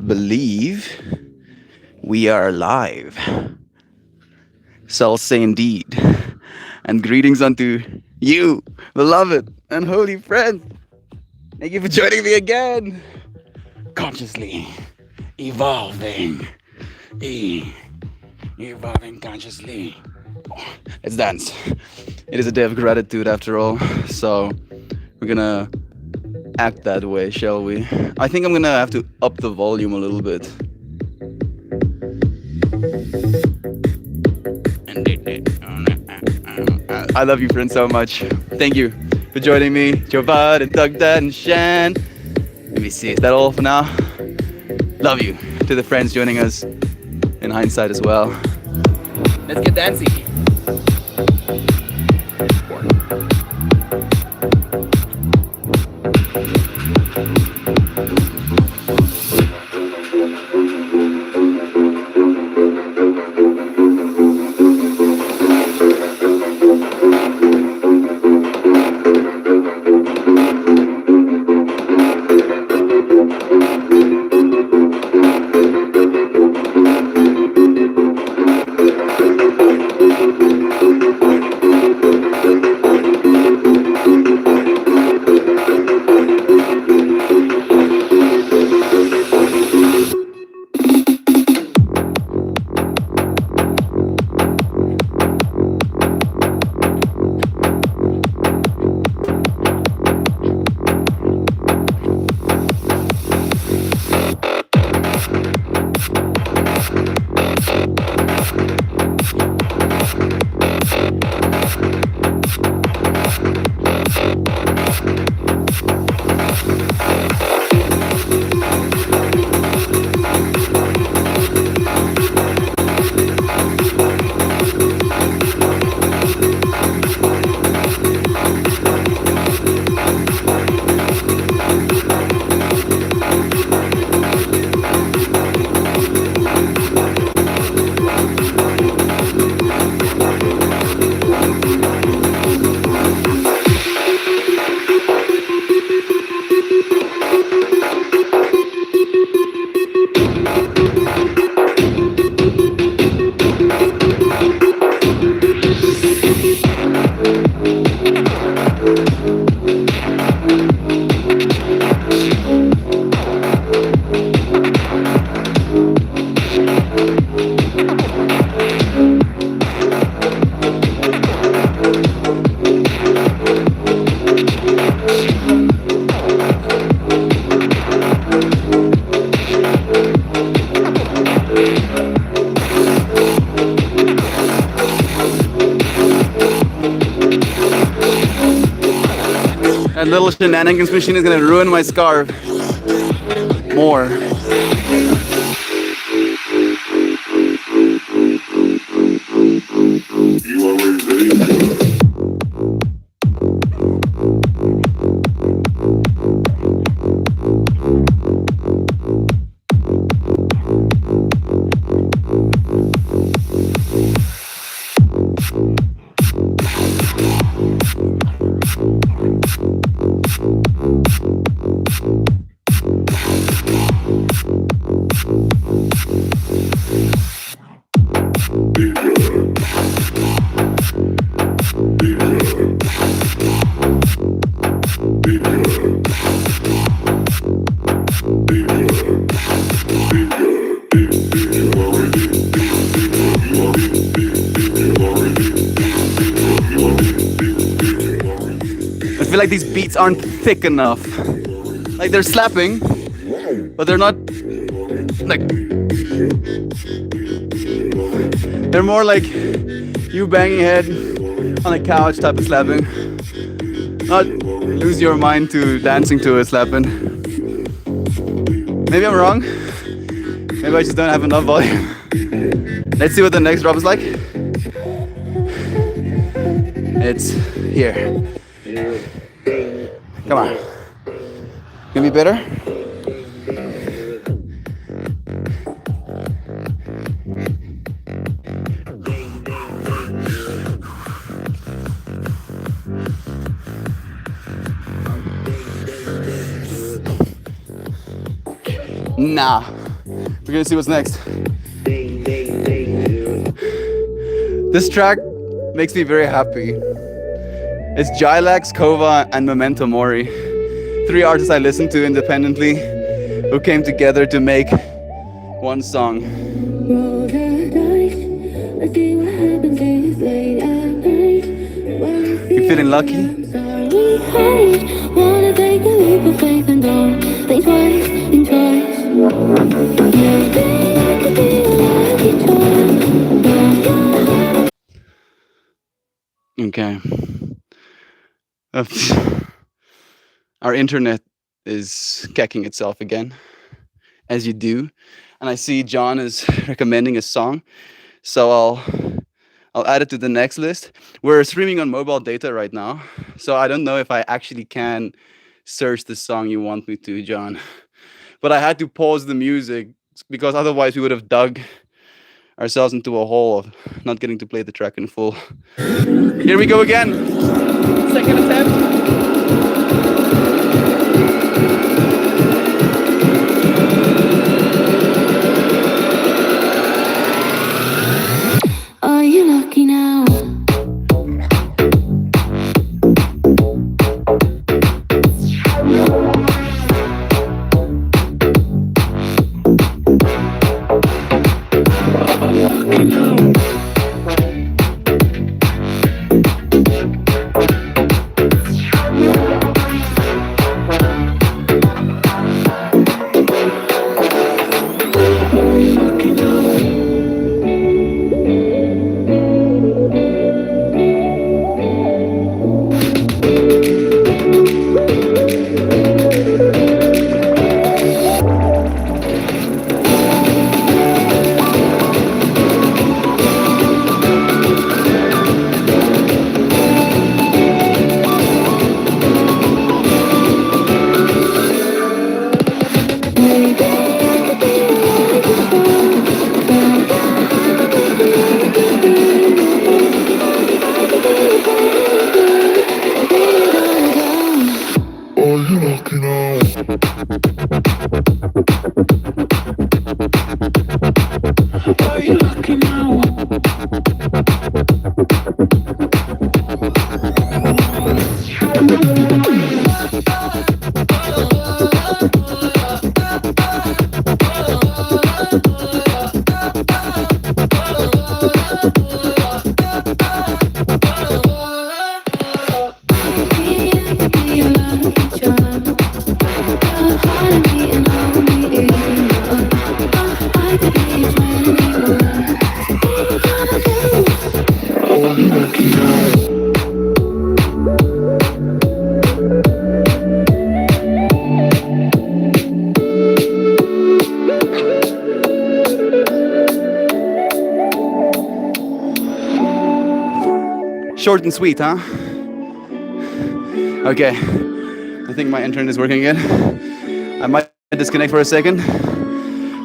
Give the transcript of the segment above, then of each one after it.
believe we are live. Shall say indeed. And greetings unto you, beloved and holy friend. Thank you for joining me again. Consciously evolving. Evolving consciously. Let's dance. It is a day of gratitude after all. So we're gonna act that way, shall we? I think I'm gonna have to up the volume a little bit. I love you, friend, so much. Thank you for joining me, Joe Bud and Doug Dad and Shan. Let me see, is that all for now? Love you to the friends joining us in hindsight as well. Let's get dancing. That little shenanigans machine is gonna ruin my scarf more. I feel like these beats aren't thick enough. Like they're slapping, but they're not like, they're more like you banging head on a couch type of slapping. Not lose your mind to dancing to it slapping. Maybe I'm wrong. Maybe I just don't have enough volume. Let's see what the next drop is like. It's here. Come on. Can be better? Nah, We're gonna see what's next. This track makes me very happy. It's Jilax, Kova, and Memento Mori. 3 artists I listened to independently who came together to make one song. You feeling lucky? Wanna take a leap of faith and don't think twice, think twice. Okay. Our internet is kecking itself again, as you do. And I see John is recommending a song, so I'll add it to the next list. We're streaming on mobile data right now, so I don't know if I actually can search the song you want me to, John. But I had to pause the music because otherwise we would have dug ourselves into a hole of not getting to play the track in full. Here we go again. Second attempt. Are you lucky now? Short and sweet, huh? Okay, I think my internet is working again. I might disconnect for a second,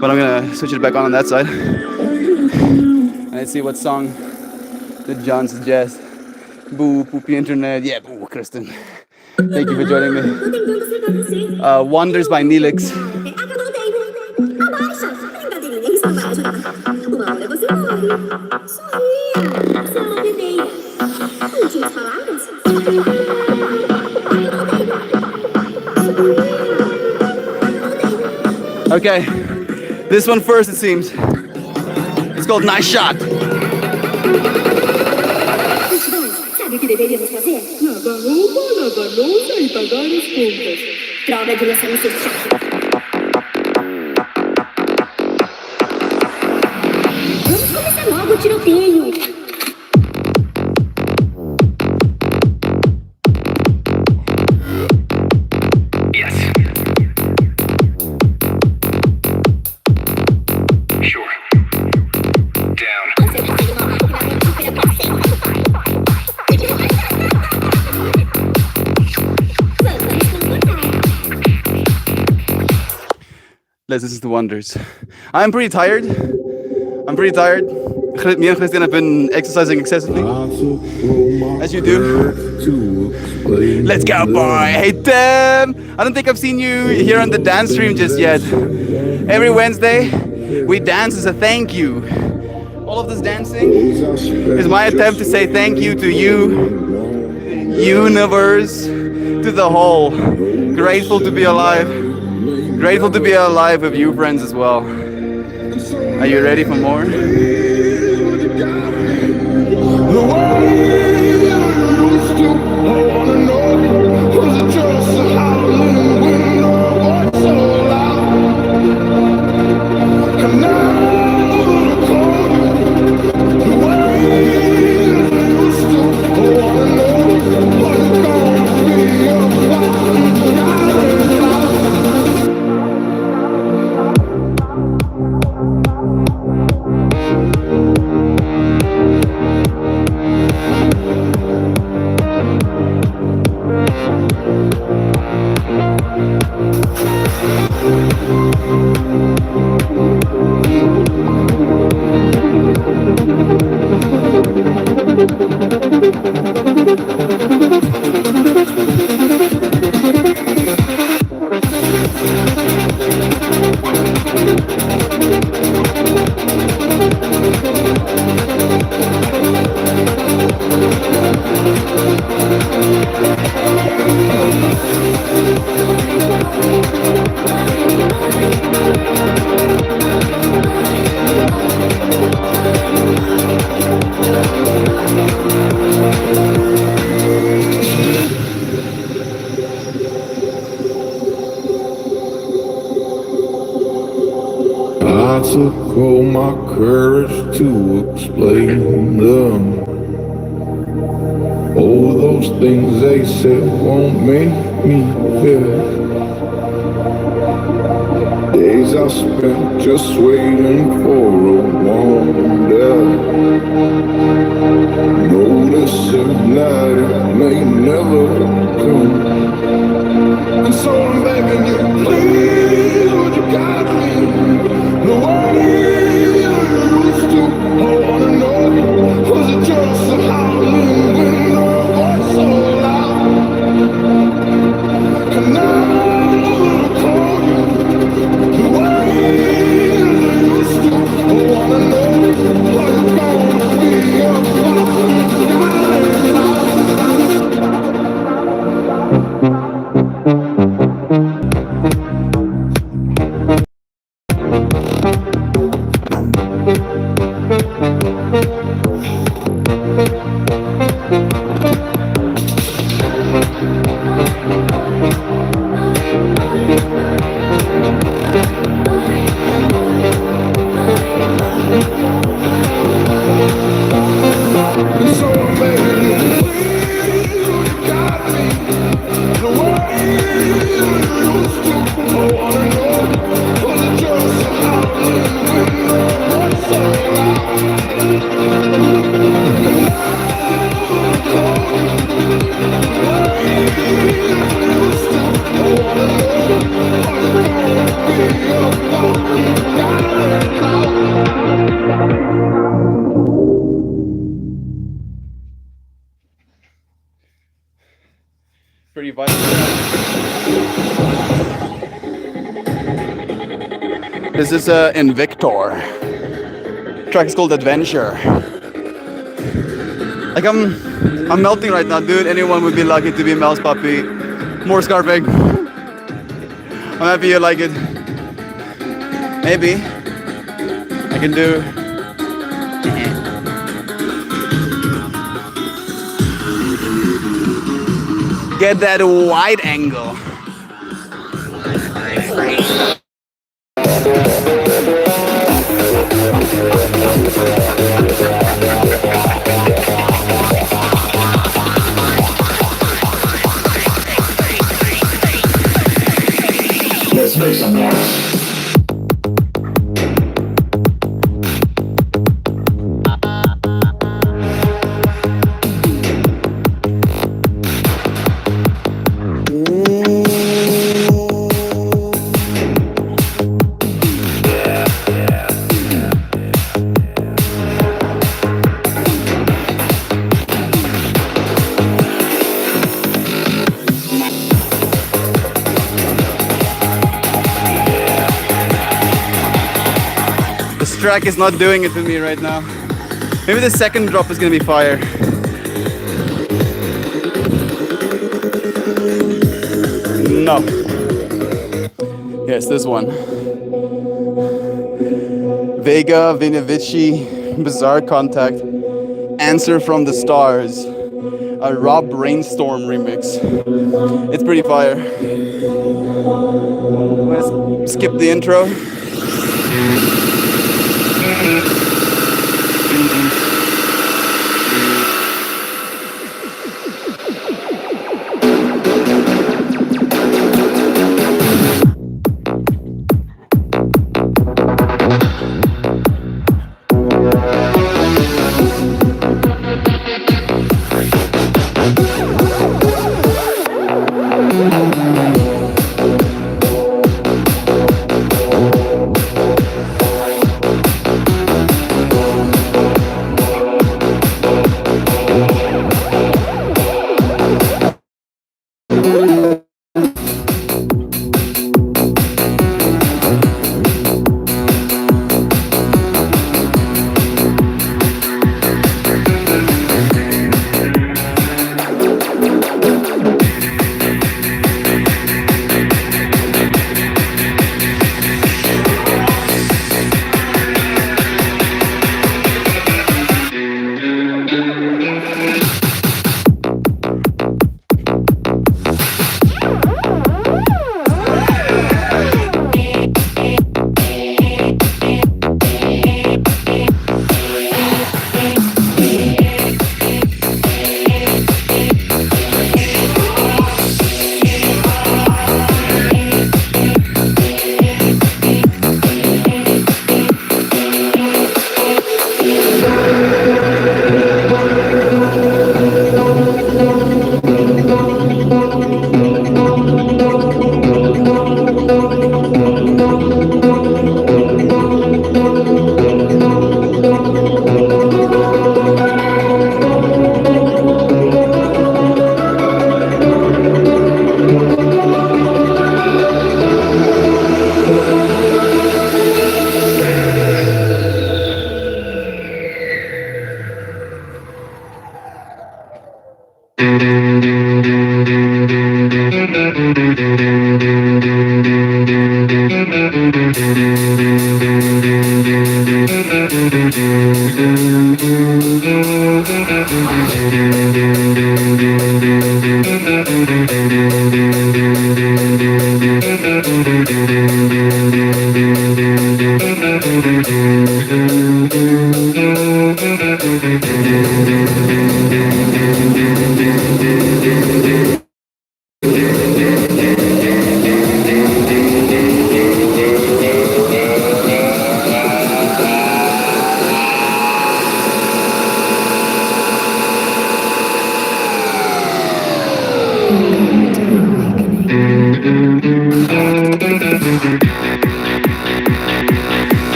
but I'm gonna switch it back on that side. Let's see what song did John suggest. Boo, poopy internet. Yeah, boo, Kristen. Thank you for joining me. Wonders by Neelix. Okay, this one first, it seems. It's called Nice Shot. Sabe o que deveríamos fazer? Nada roupa e pagar as contas. Droga de lançar esse chato. Vamos começar logo o tiroteio. Let's listen to Wonders. I'm pretty tired. Me and Christian have been exercising excessively, as you do. Let's go, boy. Hey, Tim. I don't think I've seen you here on the dance stream just yet. Every Wednesday, We dance as a thank you. All of this dancing is my attempt to say thank you to you, universe, to the whole. Grateful to be alive. Grateful to be alive with you friends as well. Are you ready for more? I took all my courage to explain them. All those things they said won't make me feel. Days I spent just waiting for a wonder, noticing that it may never come. And so I'm begging you, please, would you guide me the way you used to? I wanna know, was it just a howling wind or voice so loud? And now I call you the way you used to. I wanna know, are you gonna be a part? Pretty vital. This is Invictor. The track is called Adventure. Like I'm melting right now, dude. Anyone would be lucky to be Mouse Puppy. More Scarpeg. I'm happy you like it. Maybe I can do. Get that wide angle. Let's make some noise. track is not doing it for me right now. Maybe the second drop is gonna be fire. No. Yes, this one. Vega, Vinovici, Bizarre Contact, Answer from the Stars, a Rob Brainstorm remix. It's pretty fire. Let's skip the intro.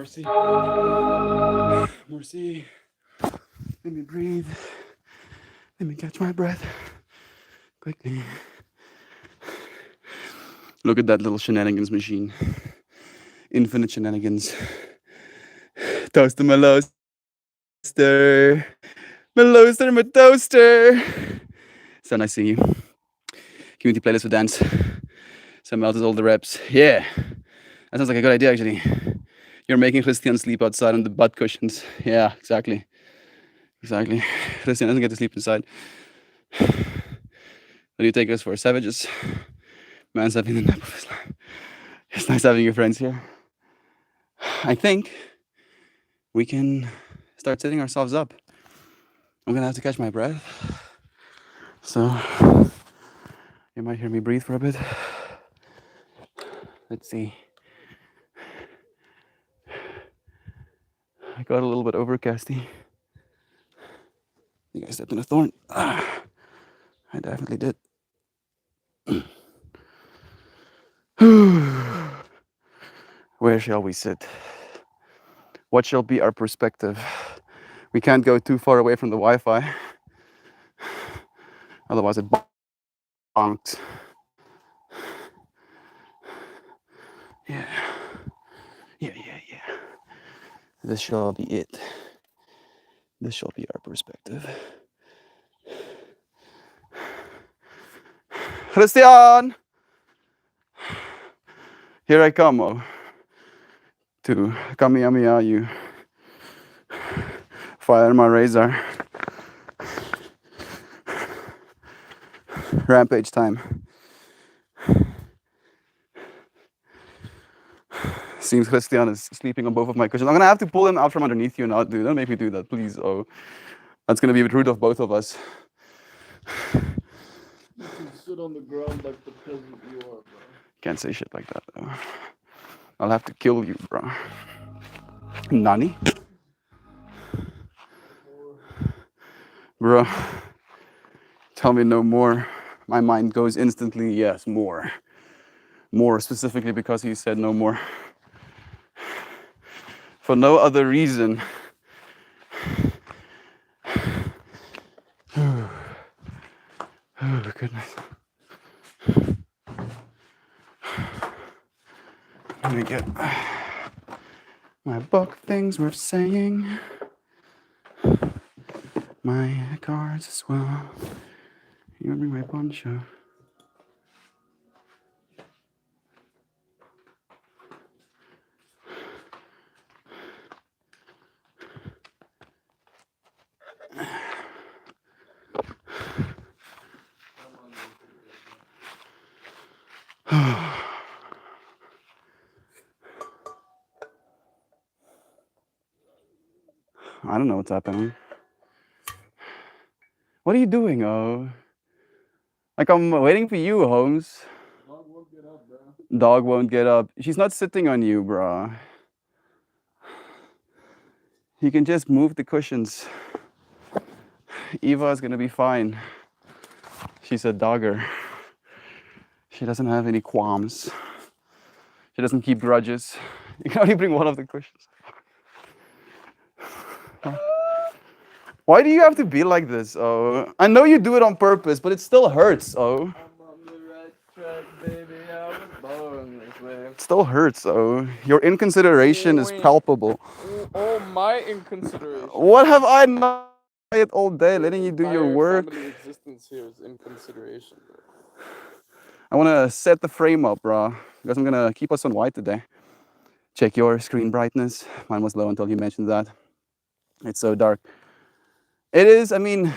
Mercy. Mercy. Let me breathe. Let me catch my breath. Quickly. Look at that little shenanigans machine. Infinite shenanigans. Toaster my toaster. My toaster, my toaster. So nice seeing you. Community playlist for dance. Someone else does all the reps. Yeah. That sounds like a good idea, actually. You're making Christian sleep outside on the butt cushions. Yeah, exactly. Exactly. Christian doesn't get to sleep inside. Will you take us for savages? Man's having the nap of his life. It's nice having your friends here. I think we can start setting ourselves up. I'm gonna have to catch my breath. So you might hear me breathe for a bit. Let's see. I got a little bit overcasty. I think I stepped in a thorn. I definitely did. Where shall we sit? What shall be our perspective? We can't go too far away from the Wi-Fi. Otherwise it bonks. Yeah. This shall be it. This shall be our perspective. Christian! Here I come, to Kamehameha you. Fire my razor. Rampage time. Seems Christian is sleeping on both of my cushions. I'm gonna have to pull him out from underneath you now, dude. Don't make me do that, please. Oh, that's gonna be rude of both of us. You can sit on the ground like the peasant you are, bro. Can't say shit like that, though. I'll have to kill you, bro. Nani? Bro, tell me no more. My mind goes instantly, yes, more. More specifically because he said no more. For no other reason. Oh, goodness. Let me get my book, things worth saying. My cards as well. You want to bring my poncho? I don't know what's happening. What are you doing, oh? Like, I'm waiting for you, Holmes. Dog won't get up, bro. Dog won't get up. She's not sitting on you, bro. You can just move the cushions. Eva is gonna be fine. She's a dogger. She doesn't have any qualms. She doesn't keep grudges. You can only bring one of the cushions. Why do you have to be like this, oh? I know you do it on purpose, but it still hurts, oh. I'm on the right track, baby. I was born this way. It still hurts, oh. Your inconsideration is palpable. Oh, my inconsideration. What have I not it all day, letting you do your Entire work? family existence here is inconsideration, bro. I want to set the frame up, bro, because I'm gonna keep us on white today. Check your screen brightness. Mine was low until you mentioned that. It's so dark. It is, I mean,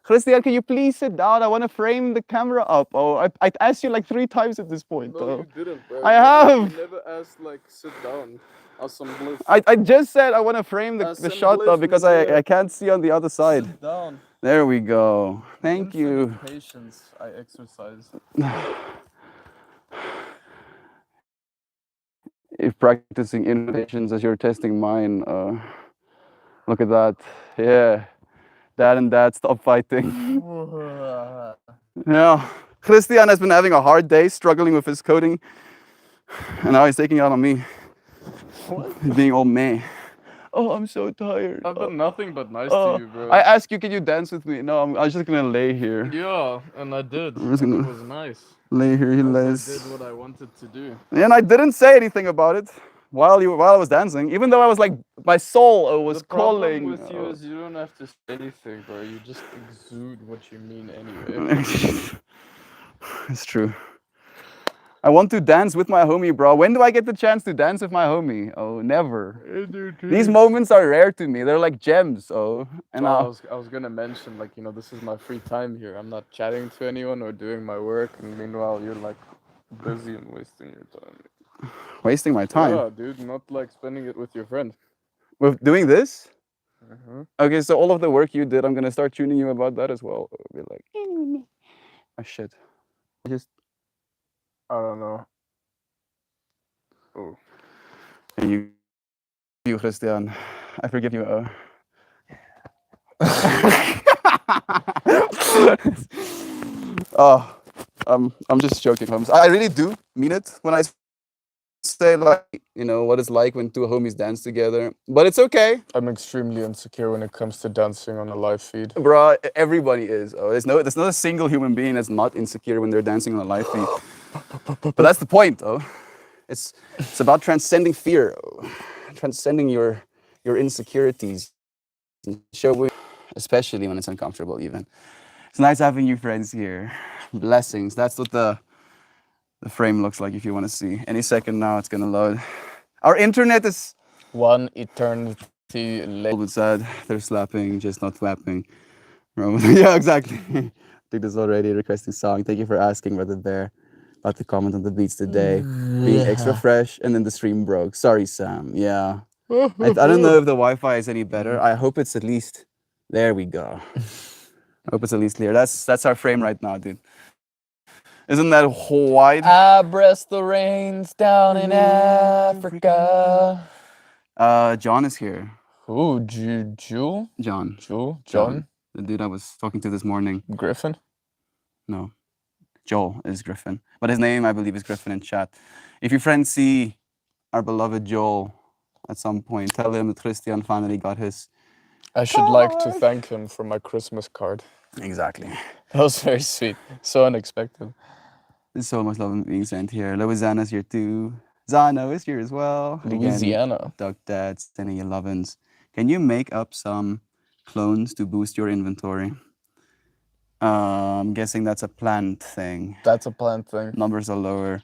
Christian, can you please sit down? I want to frame the camera up. Oh, I asked you like 3 times at this point. No, though. you didn't, bro. I have. You never asked, like, sit down. Awesome bliss. I just said I want to frame the shot though because I can't see on the other side. Sit down. There we go. Thank you. Patience, I exercise. If practicing innovations as you're testing mine, look at that. Yeah. Dad and Dad, stop fighting. Yeah. Christian has been having a hard day struggling with his coding. And now he's taking it out on me. What? He's being all meh. Oh, I'm so tired. I've been nothing but nice Oh, to you, bro. I asked you, can you dance with me? No, I'm just gonna lay here. Yeah, and I did. I'm just And it gonna was nice. lay here. He I lays. did what I wanted to do. And I didn't say anything about it while I was dancing, even though I was like, my soul was The problem calling. with you is you don't have to say anything, bro. You just exude what you mean anyway. It's true. I want to dance with my homie, bro. When do I get the chance to dance with my homie? Oh, never. These moments are rare to me. They're like gems. Oh, and I was gonna mention, like, this is my free time here. I'm not chatting to anyone or doing my work, and meanwhile you're like busy and wasting your time. wasting my time Yeah, dude, not like spending it with your friend. with doing this. Mm-hmm. Okay, so all of the work you did, I'm gonna start tuning you about that as well. It'll be like, oh shit. I just I don't know. Oh. and you, Christian. I forgive you. Oh, I'm just joking, homies. I really do mean it when I say, like, what it's like when two homies dance together. But it's okay, I'm extremely insecure when it comes to dancing on a live feed. bro. Everybody is. Oh, there's not a single human being that's not insecure when they're dancing on a live feed. But that's the point, though. It's about transcending fear, transcending your insecurities, and showing, especially when it's uncomfortable. Even it's nice having you friends here. Blessings. That's what the frame looks like. If you want to see, any second now, it's gonna load. Our internet is One eternity a later. little bit sad. They're slapping, just not clapping. Yeah, exactly. I think this is already a requesting song. Thank you for asking, Brother Bear. About to comment on the beats today. Being extra fresh, and then the stream broke. Sorry, Sam. Yeah. I don't know if the Wi-Fi is any better. I hope it's at least. There we go. I hope it's at least clear. That's our frame right now, dude. Isn't that wide? I breast the rains down in Africa. John is here. Who? Jewel? John. John? The dude I was talking to this morning. Griffin? No. Joel is Griffin. But his name, I believe, is Griffin in chat. If your friends see our beloved Joel at some point, tell him that Christian finally got his. I should like to thank him for my Christmas card. Exactly. That was very sweet. So unexpected. There's so much love being sent here. Louisiana's here too. Zano is here as well. Louisiana. Duck Dad, sending you lovin's. Can you make up some clones to boost your inventory? I'm guessing that's a planned thing. That's a planned thing. Numbers are lower.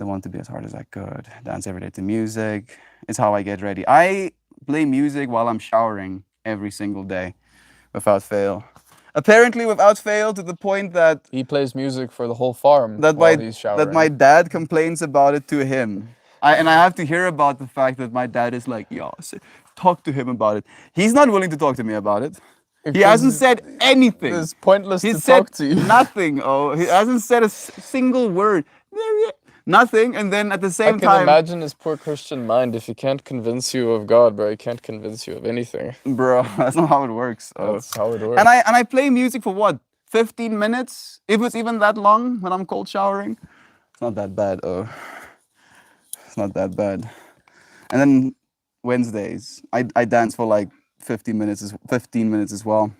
I want to be as hard as I could. Dance every day to music. It's how I get ready. I play music while I'm showering every single day, without fail. Apparently, without fail, to the point that He plays music for the whole farm that while my he's showering. that my dad complains about it to him. I have to hear about the fact that my dad is like, yo, talk to him about it. He's not willing to talk to me about it. He hasn't said anything. It's pointless He to said talk to you. nothing. Oh, he hasn't said a single word. Nothing. And then at the I same can time, imagine his poor Christian mind. If he can't convince you of God, bro, he can't convince you of anything. bro, that's not how it works. Oh. That's how it works. And I play music for what? 15 minutes? If it's even that long when I'm cold showering. It's not that bad. Oh, it's not that bad. And then Wednesdays, I dance for like 15 minutes as well.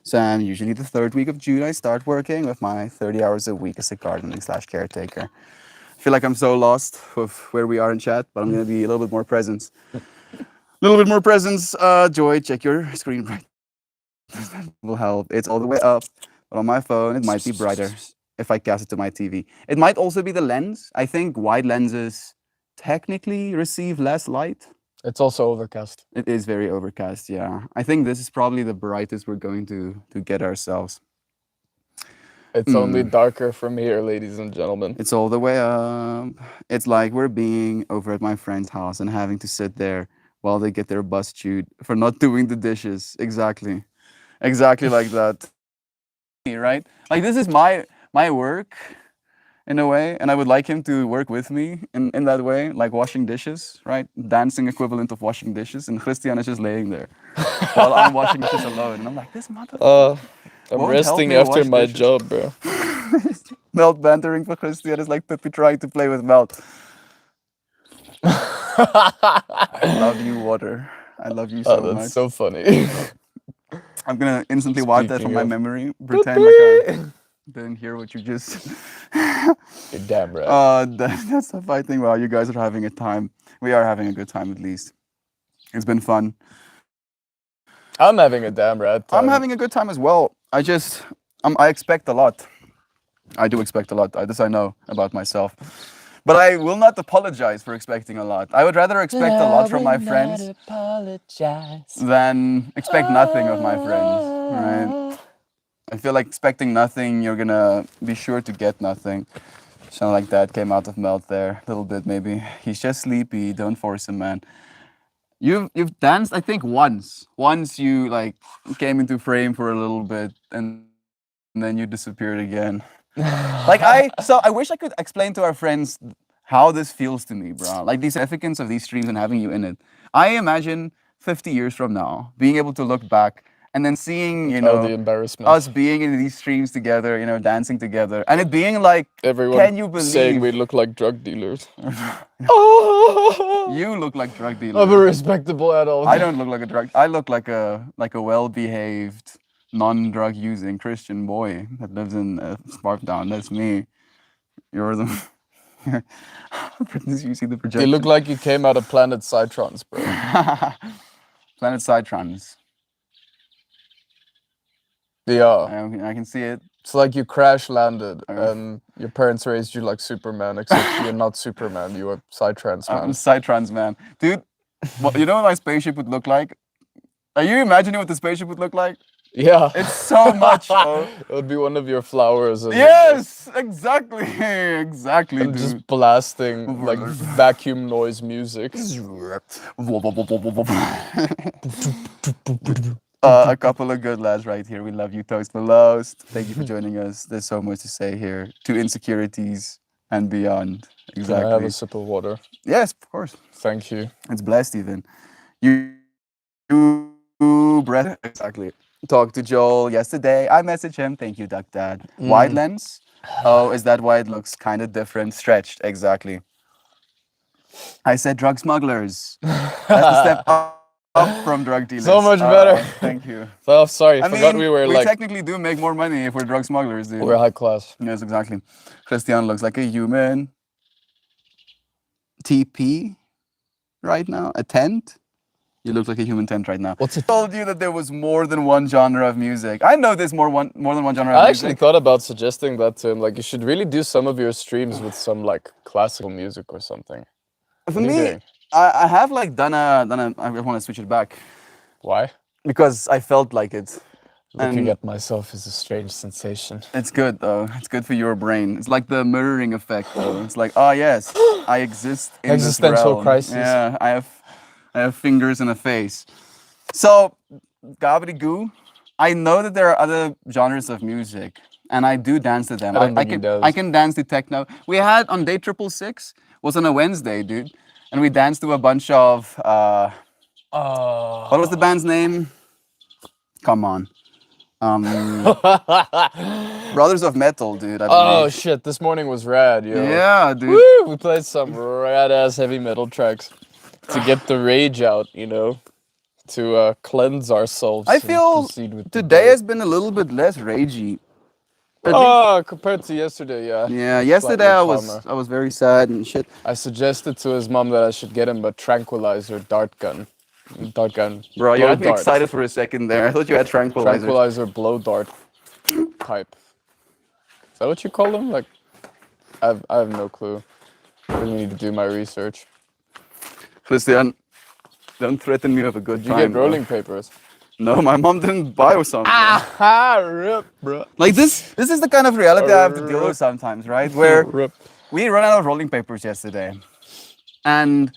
So usually the third week of June, I start working with my 30 hours a week as a gardening/caretaker. I feel like I'm so lost with where we are in chat, but I'm gonna be a little bit more presence. Joy, check your screen bright. That will help. It's all the way up, but on my phone it might be brighter if I cast it to my TV. It might also be the lens. I think wide lenses technically receive less light. It's also overcast. It is very overcast, yeah. I think this is probably the brightest we're going to get ourselves. It's only darker from here, ladies and gentlemen. It's all the way up. It's like we're being over at my friend's house and having to sit there while they get their bus chewed for not doing the dishes. Exactly. Exactly like that. Right? Like this is my work in a way, and I would like him to work with me in that way, like washing dishes, right? Dancing equivalent of washing dishes, and Christian is just laying there while I'm washing dishes alone. And I'm like, this motherfucker. I'm Won't help resting me after wash my dishes. job, bro. Melt bantering for Christian is like Pippi trying to play with Melt. I love you, water. I love you so Oh, that's much. so funny. I'm gonna instantly wipe that from Speaking my of- memory. Pretend like I didn't hear what you just. You're damn right. That's the fighting. Wow, you guys are having a time. We are having a good time at least. It's been fun. I'm having a damn right time. I'm having a good time as well. I expect a lot. I do expect a lot. This I know about myself. But I will not apologize for expecting a lot. I would rather expect a lot from my friends than expect nothing of my friends. Right? I feel like expecting nothing, you're gonna be sure to get nothing. Something like that came out of Melt there a little bit maybe. He's just sleepy. Don't force him, man. You've danced, I think, once. Once you like came into frame for a little bit and then you disappeared again. Like I wish I could explain to our friends how this feels to me, bro. Like the significance of these streams and having you in it. I imagine 50 years from now being able to look back and then seeing, you Oh, know, the embarrassment. us being in these streams together, you know, dancing together, and it being like, Everyone can you saying we believe look like drug dealers. you look like drug I'm a dealers? respectable adult. I don't look like a drug. I look like a well-behaved, non-drug using Christian boy that lives in Sparktown. That's me. You're the. You see the You projection. look like you came out of Planet Cytrons, bro. Planet Cytrons. Yeah. I can see it. It's like you crash landed Oh. and your parents raised you like Superman, except you're not Superman, you are Cytrans I'm man. Cytrons, man. Dude, you know what my spaceship would look like? Are you imagining what the spaceship would look like? Yeah. It's so much. Oh. It would be one of your flowers. And Yes, exactly. Exactly, And dude. just blasting like vacuum noise music. A couple of good lads right here. We love you, Toast Belows. Thank you for joining us. There's so much to say here. To insecurities and beyond. Can I have Exactly. a sip of water? Yes, of course. Thank you. It's blessed even. You breath. Exactly. Talked to Joel yesterday. I messaged him. Thank you, Duck Dad. Wide lens. Oh, is that why it looks kind of different? Stretched. Exactly. I said drug smugglers. That's the step up from drug dealers. So much better. Thank you. Oh, sorry, I forgot mean, we were we like technically do make more money if we're drug smugglers, dude. we're high class. Yes, exactly. Christian looks like a human. TP right now? A tent? You look like a human tent right now. What's it? I told you that there was more than one genre of music. I know there's more than one genre of I music. actually thought about suggesting that to him. Like, you should really do some of your streams with some like classical music or something. For What are you me, doing? I have like done a. I want to switch it back Why? because I felt like it. Looking And at myself is a strange sensation. it's good though. It's good for your brain. It's like the mirroring effect though. It's like, oh yes, I exist in this Existential realm. crisis. Yeah, I have fingers and a face. So, gobbledygoo. I know that there are other genres of music, and I do dance to them. I don't think he does. I can dance to techno. We had on day 666 was on a Wednesday, dude, and we danced to a bunch of what was the band's name? Come on. Brothers of Metal, dude. I Oh believe. shit, this morning was rad, yo. Yeah, dude. Woo! We played some rad ass heavy metal tracks to get the rage out, you know, to cleanse ourselves. I and feel proceed with the today day. has been a little bit less ragey. Oh, compared to yesterday, yeah. Yeah, It's yesterday slightly calmer. I was very sad and shit. I suggested to his mom that I should get him a tranquilizer dart gun. Dart gun. Bro, you blow had me dart. excited for a second there. I thought you had tranquilizers. Tranquilizer blow dart type. Is that what you call them? Like, I have no clue. I really need to do my research. Christian, don't threaten me with a good Did you time. get rolling papers? No, my mom didn't buy or something. Ah, rip, bro. Like this is the kind of reality I have to deal with sometimes, right? Where Rip. we ran out of rolling papers yesterday. And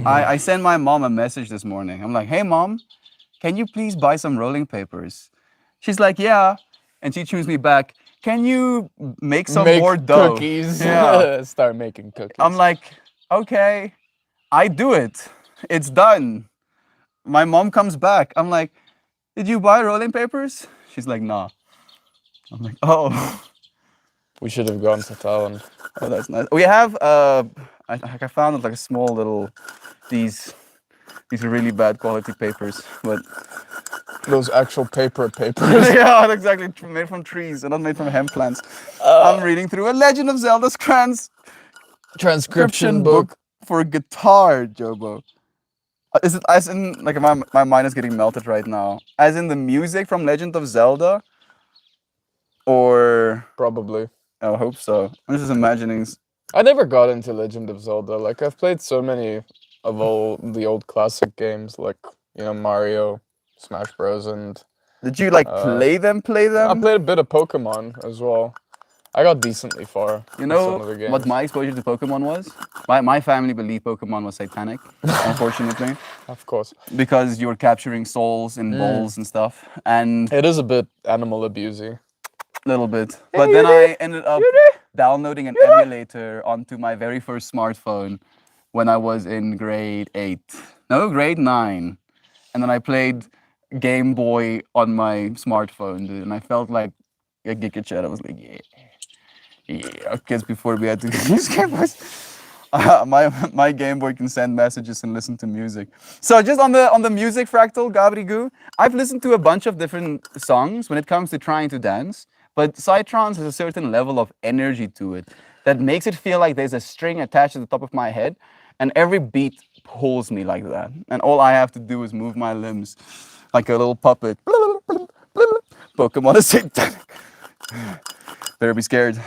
I sent my mom a message this morning. I'm like, hey mom, can you please buy some rolling papers? She's like, yeah. And she tunes me back, can you make some more dough? Cookies. Yeah. Start making cookies. I'm like, okay, I do it. It's done. My mom comes back. I'm like, did you buy rolling papers? She's like, nah. I'm like, oh, we should have gone to town. oh that's nice. We have I found like a small little these really bad quality papers, but Those actual papers. yeah, exactly, made from trees and not made from hemp plants. I'm reading through A Legend of Zelda's transcription book for guitar, Jobo. Is it as in like my mind is getting melted right now? As in the music from Legend of Zelda, or Probably. I hope so. I'm just imagining. I never got into Legend of Zelda. Like I've played so many of all the old classic games, like Mario, Smash Bros, and Did you like play them? I played a bit of Pokemon as well. I got decently far. You in know some of the games. what my exposure to Pokemon was? My family believed Pokemon was satanic, unfortunately, Of course, because you're capturing souls in bowls and stuff, and it is a bit animal abusey. a little bit. But then I ended up downloading an emulator onto my very first smartphone when I was in grade 8. No, grade 9. And then I played Game Boy on my smartphone, dude, and I felt like a giga chat. I was like, yeah, kids before we had to use Game Boys. My Game Boy can send messages and listen to music. So just on the music fractal, Gabrigu, I've listened to a bunch of different songs when it comes to trying to dance, but Psytrance has a certain level of energy to it that makes it feel like there's a string attached to the top of my head, and every beat pulls me like that. And all I have to do is move my limbs like a little puppet. Pokemon is satanic. Better be scared.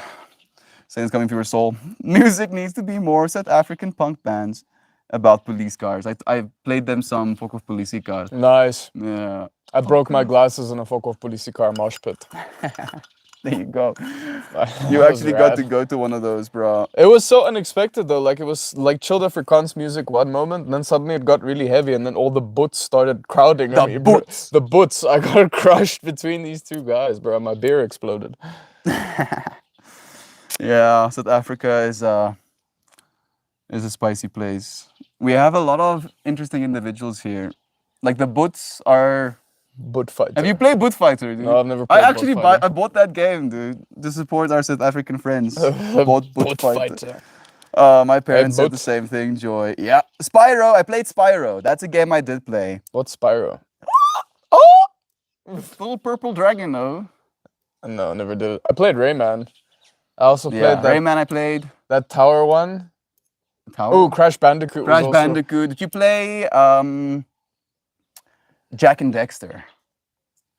Satan's coming for your soul. Music needs to be more South African punk bands about police cars. I played them some Folk of Police cars. Nice. Yeah. I broke my glasses in a Folk of Police car mosh pit. There you go. That You was actually got rad. to go to one of those, bro. It was so unexpected though. Like it was like chilled Afrikaans music one moment, and then suddenly it got really heavy, and then all the boots started crowding on me. bro. The boots. I got crushed between these two guys, bro. My beer exploded. Yeah, South Africa is a spicy place. We have a lot of interesting individuals here. Like the Boots are. Boot fight. Have you played Boot Fighter, dude? No, I've never I played actually Boot Fighter. I bought that game, dude, to support our South African friends. Bought Boot Fighter. My parents said the Boot? same thing, Joy. Yeah, Spyro. I played Spyro. That's a game I did play. What's Spyro? Oh, little purple dragon, though. No, never did it. I played Rayman. I also played Yeah, that Rayman. I played. that tower one. Tower. Oh, Crash Bandicoot. was Crash also- Bandicoot. Did you play Jack and Dexter?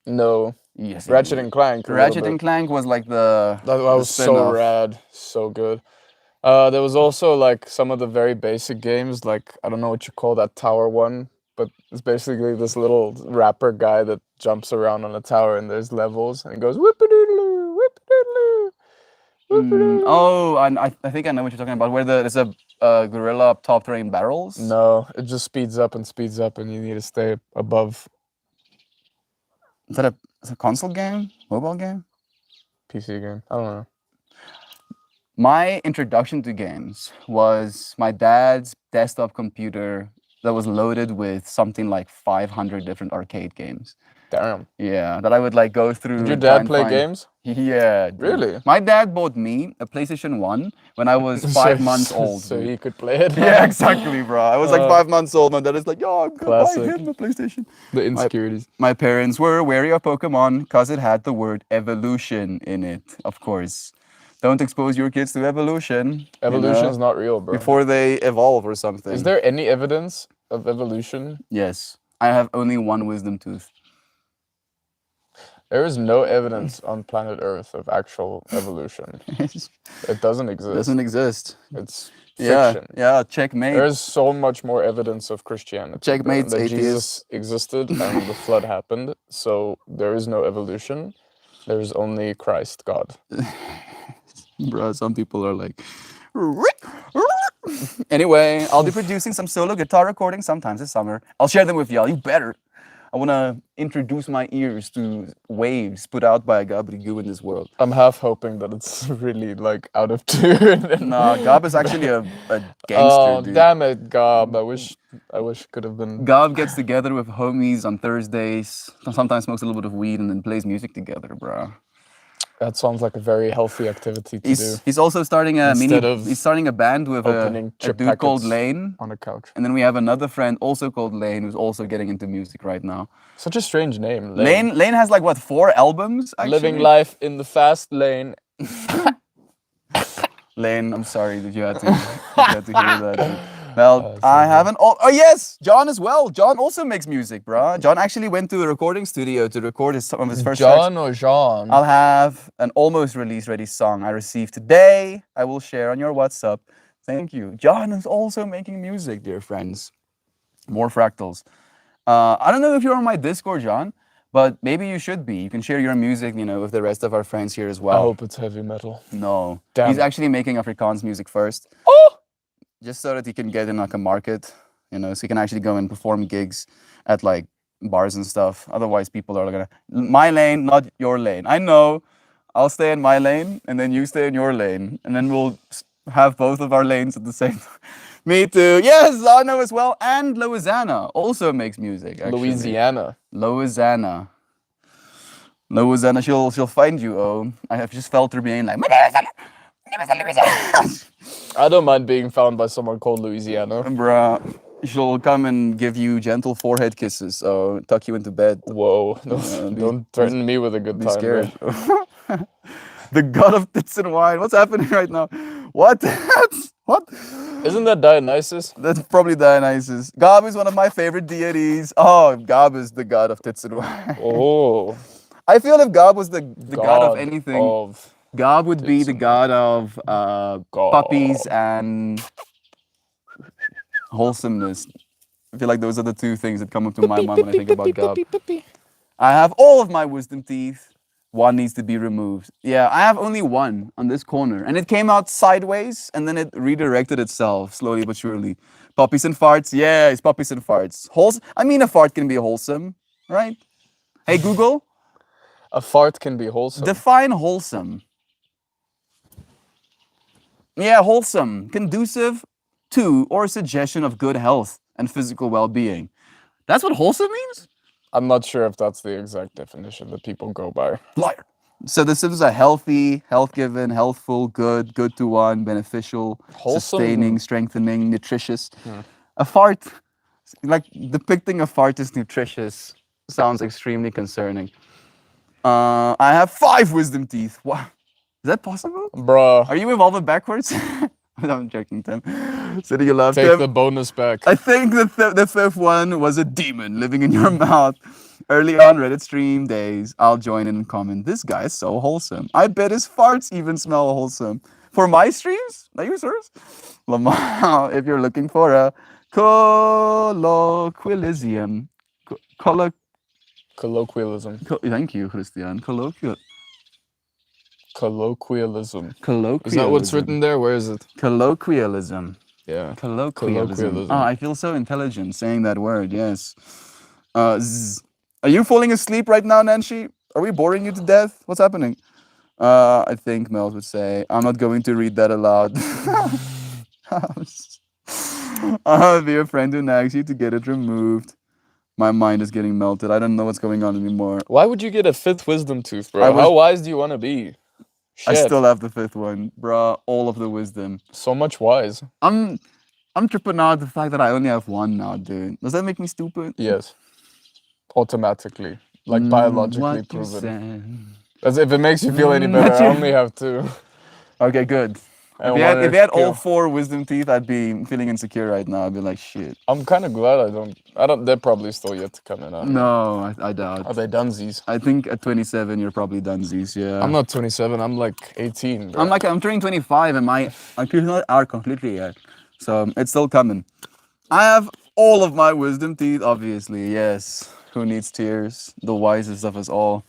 No. Yes. Ratchet and Clank. a little Ratchet bit. and Clank was like the. That the was so spin-off. rad, so good. There was also like some of the very basic games, like I don't know what you call that tower one, but it's basically this little rapper guy that jumps around on a tower and there's levels and it goes whip-a-doodle-oo, whip-a-doodle-oo, whip-a-doodle-oo. Oh, I think I know what you're talking about. Where there's a gorilla up top throwing barrels. No, it just speeds up and you need to stay above Is that a console game? Mobile game? PC game. I don't know. My introduction to games was my dad's desktop computer that was loaded with something like 500 different arcade games. Damn. Yeah, that I would like go through. Did your and try dad and play find- games? Yeah. dude. Really? My dad bought me a PlayStation 1 when I was 5 months old. So dude. he could play it. Yeah, exactly, bro. I was like Uh, 5 months old. My dad is like, yo, I'm gonna Classic. buy him a PlayStation. The insecurities. My parents were wary of Pokemon because it had the word evolution in it, of course. Don't expose your kids to evolution. Evolution is not real, bro. before they evolve or something. Is there any evidence of evolution? Yes. I have only one wisdom tooth. There is no evidence on planet Earth of actual evolution. It It doesn't exist. doesn't exist. It's Yeah, fiction. yeah, checkmate. There's so much more evidence of Christianity. bro, Checkmate's that atheist. Jesus existed and the flood happened. So there is no evolution. There is only Christ, God. Bro, some people are like. Anyway, I'll be producing some solo guitar recordings sometimes this summer. I'll share them with y'all. You better. I want to introduce my ears to waves put out by Gabrigu in this world. I'm half hoping that it's really like out of tune. No, Gab is actually a gangster, Oh dude. damn it, Gob! I wish it could have been. Gab gets together with homies on Thursdays, sometimes smokes a little bit of weed and then plays music together, bro. That sounds like a very healthy activity to do. He's also starting a Instead of he's starting a band with a opening chip dude called packets Lane. on a couch. And then we have another friend also called Lane who's also getting into music right now. Such a strange name. Lane has like what, 4 albums actually? Living life in the fast lane. Lane, I'm sorry that you had to hear that. Well, I haven't. Oh yes, John as well. John also makes music, bruh. John actually went to a recording studio to record some of his first tracks. John or Jean? I'll have an almost release ready song I received today. I will share on your WhatsApp. Thank you. John is also making music, dear friends. More fractals. I don't know if you're on my Discord, John, but maybe you should be. You can share your music, with the rest of our friends here as well. I hope it's heavy metal. No. Damn. He's actually making Afrikaans music first. Oh! Just so that he can get in like a market, so he can actually go and perform gigs at like bars and stuff. Otherwise, people are gonna, my lane, not your lane. I know. I'll stay in my lane, and then you stay in your lane, and then we'll have both of our lanes at the same time. Me too. Yes, Zano as well, and Louisiana also makes music. Actually. Louisiana. Louisiana, she'll find you. Oh, I have just felt her being like, I don't mind being found by someone called Louisiana. bruh. She'll come and give you gentle forehead kisses, or tuck you into bed. Whoa. Don't threaten me with a good Be time. scared. bro. The god of tits and wine. What's happening right now? What? What? Isn't that Dionysus? That's probably Dionysus. Gob is one of my favorite deities. Oh, Gob is the god of tits and wine. Oh. I feel if Gob was the god of anything, Of Gob would be tits the and god of puppies and wholesomeness. I feel like those are the 2 things that come up to my mind when I think about Gob. I have all of my wisdom teeth. One needs to be removed. Yeah, I have only one on this corner. And it came out sideways and then it redirected itself slowly but surely. Puppies and farts. Yeah, it's puppies and farts. A fart can be wholesome, right? Hey, Google, a fart can be wholesome. define wholesome. Yeah, wholesome. Conducive to or a suggestion of good health and physical well-being. That's what wholesome means? I'm not sure if that's the exact definition that people go by. Liar. So this is a healthy, health-given, healthful, good to one, beneficial, Wholesome. sustaining, strengthening, nutritious. A fart, like depicting a fart as nutritious, sounds extremely concerning. I have 5 wisdom teeth. Wow. Is that possible? Bruh, Are you evolving backwards? I'm joking, Tim. So do you love take Tim? the bonus back. I think the 5th one was a demon living in your mouth. Early on Reddit stream days, I'll join in and comment, this guy is so wholesome. I bet his farts even smell wholesome. For my streams? Are you serious? Lamar, if you're looking for a colloquialism. Colloquialism. Thank you, Christian. Colloquialism. Colloquialism. Is that what's written there? Where is it? Colloquialism. Yeah. Colloquialism. Oh, I feel so intelligent saying that word, yes. Are you falling asleep right now, Nancy? Are we boring you to death? What's happening? I think Mel would say, I'm not going to read that aloud. I'll be a friend who nags you to get it removed. My mind is getting melted. I don't know what's going on anymore. Why would you get a 5th wisdom tooth, bro? I was- How wise do you want to be? Shit. I still have the 5th one, bruh. All of the wisdom. So much wise. I'm tripping out the fact that I only have 1 now, dude. Does that make me stupid? Yes. Automatically. Like biologically What you proven. said. As if it makes you feel any better, I only have 2. Okay, good. And If one you had all kill. 4 wisdom teeth, I'd be feeling insecure right now. I'd be like, shit. I'm kind of glad I don't. They're probably still yet to come in. No, I doubt. Are they dunsies? I think at 27, you're probably dunsies, yeah. I'm not 27. I'm like 18. Bro. I'm turning 25 and my teeth are completely yet. So it's still coming. I have all of my wisdom teeth, obviously, yes. Who needs tears? The wisest of us all.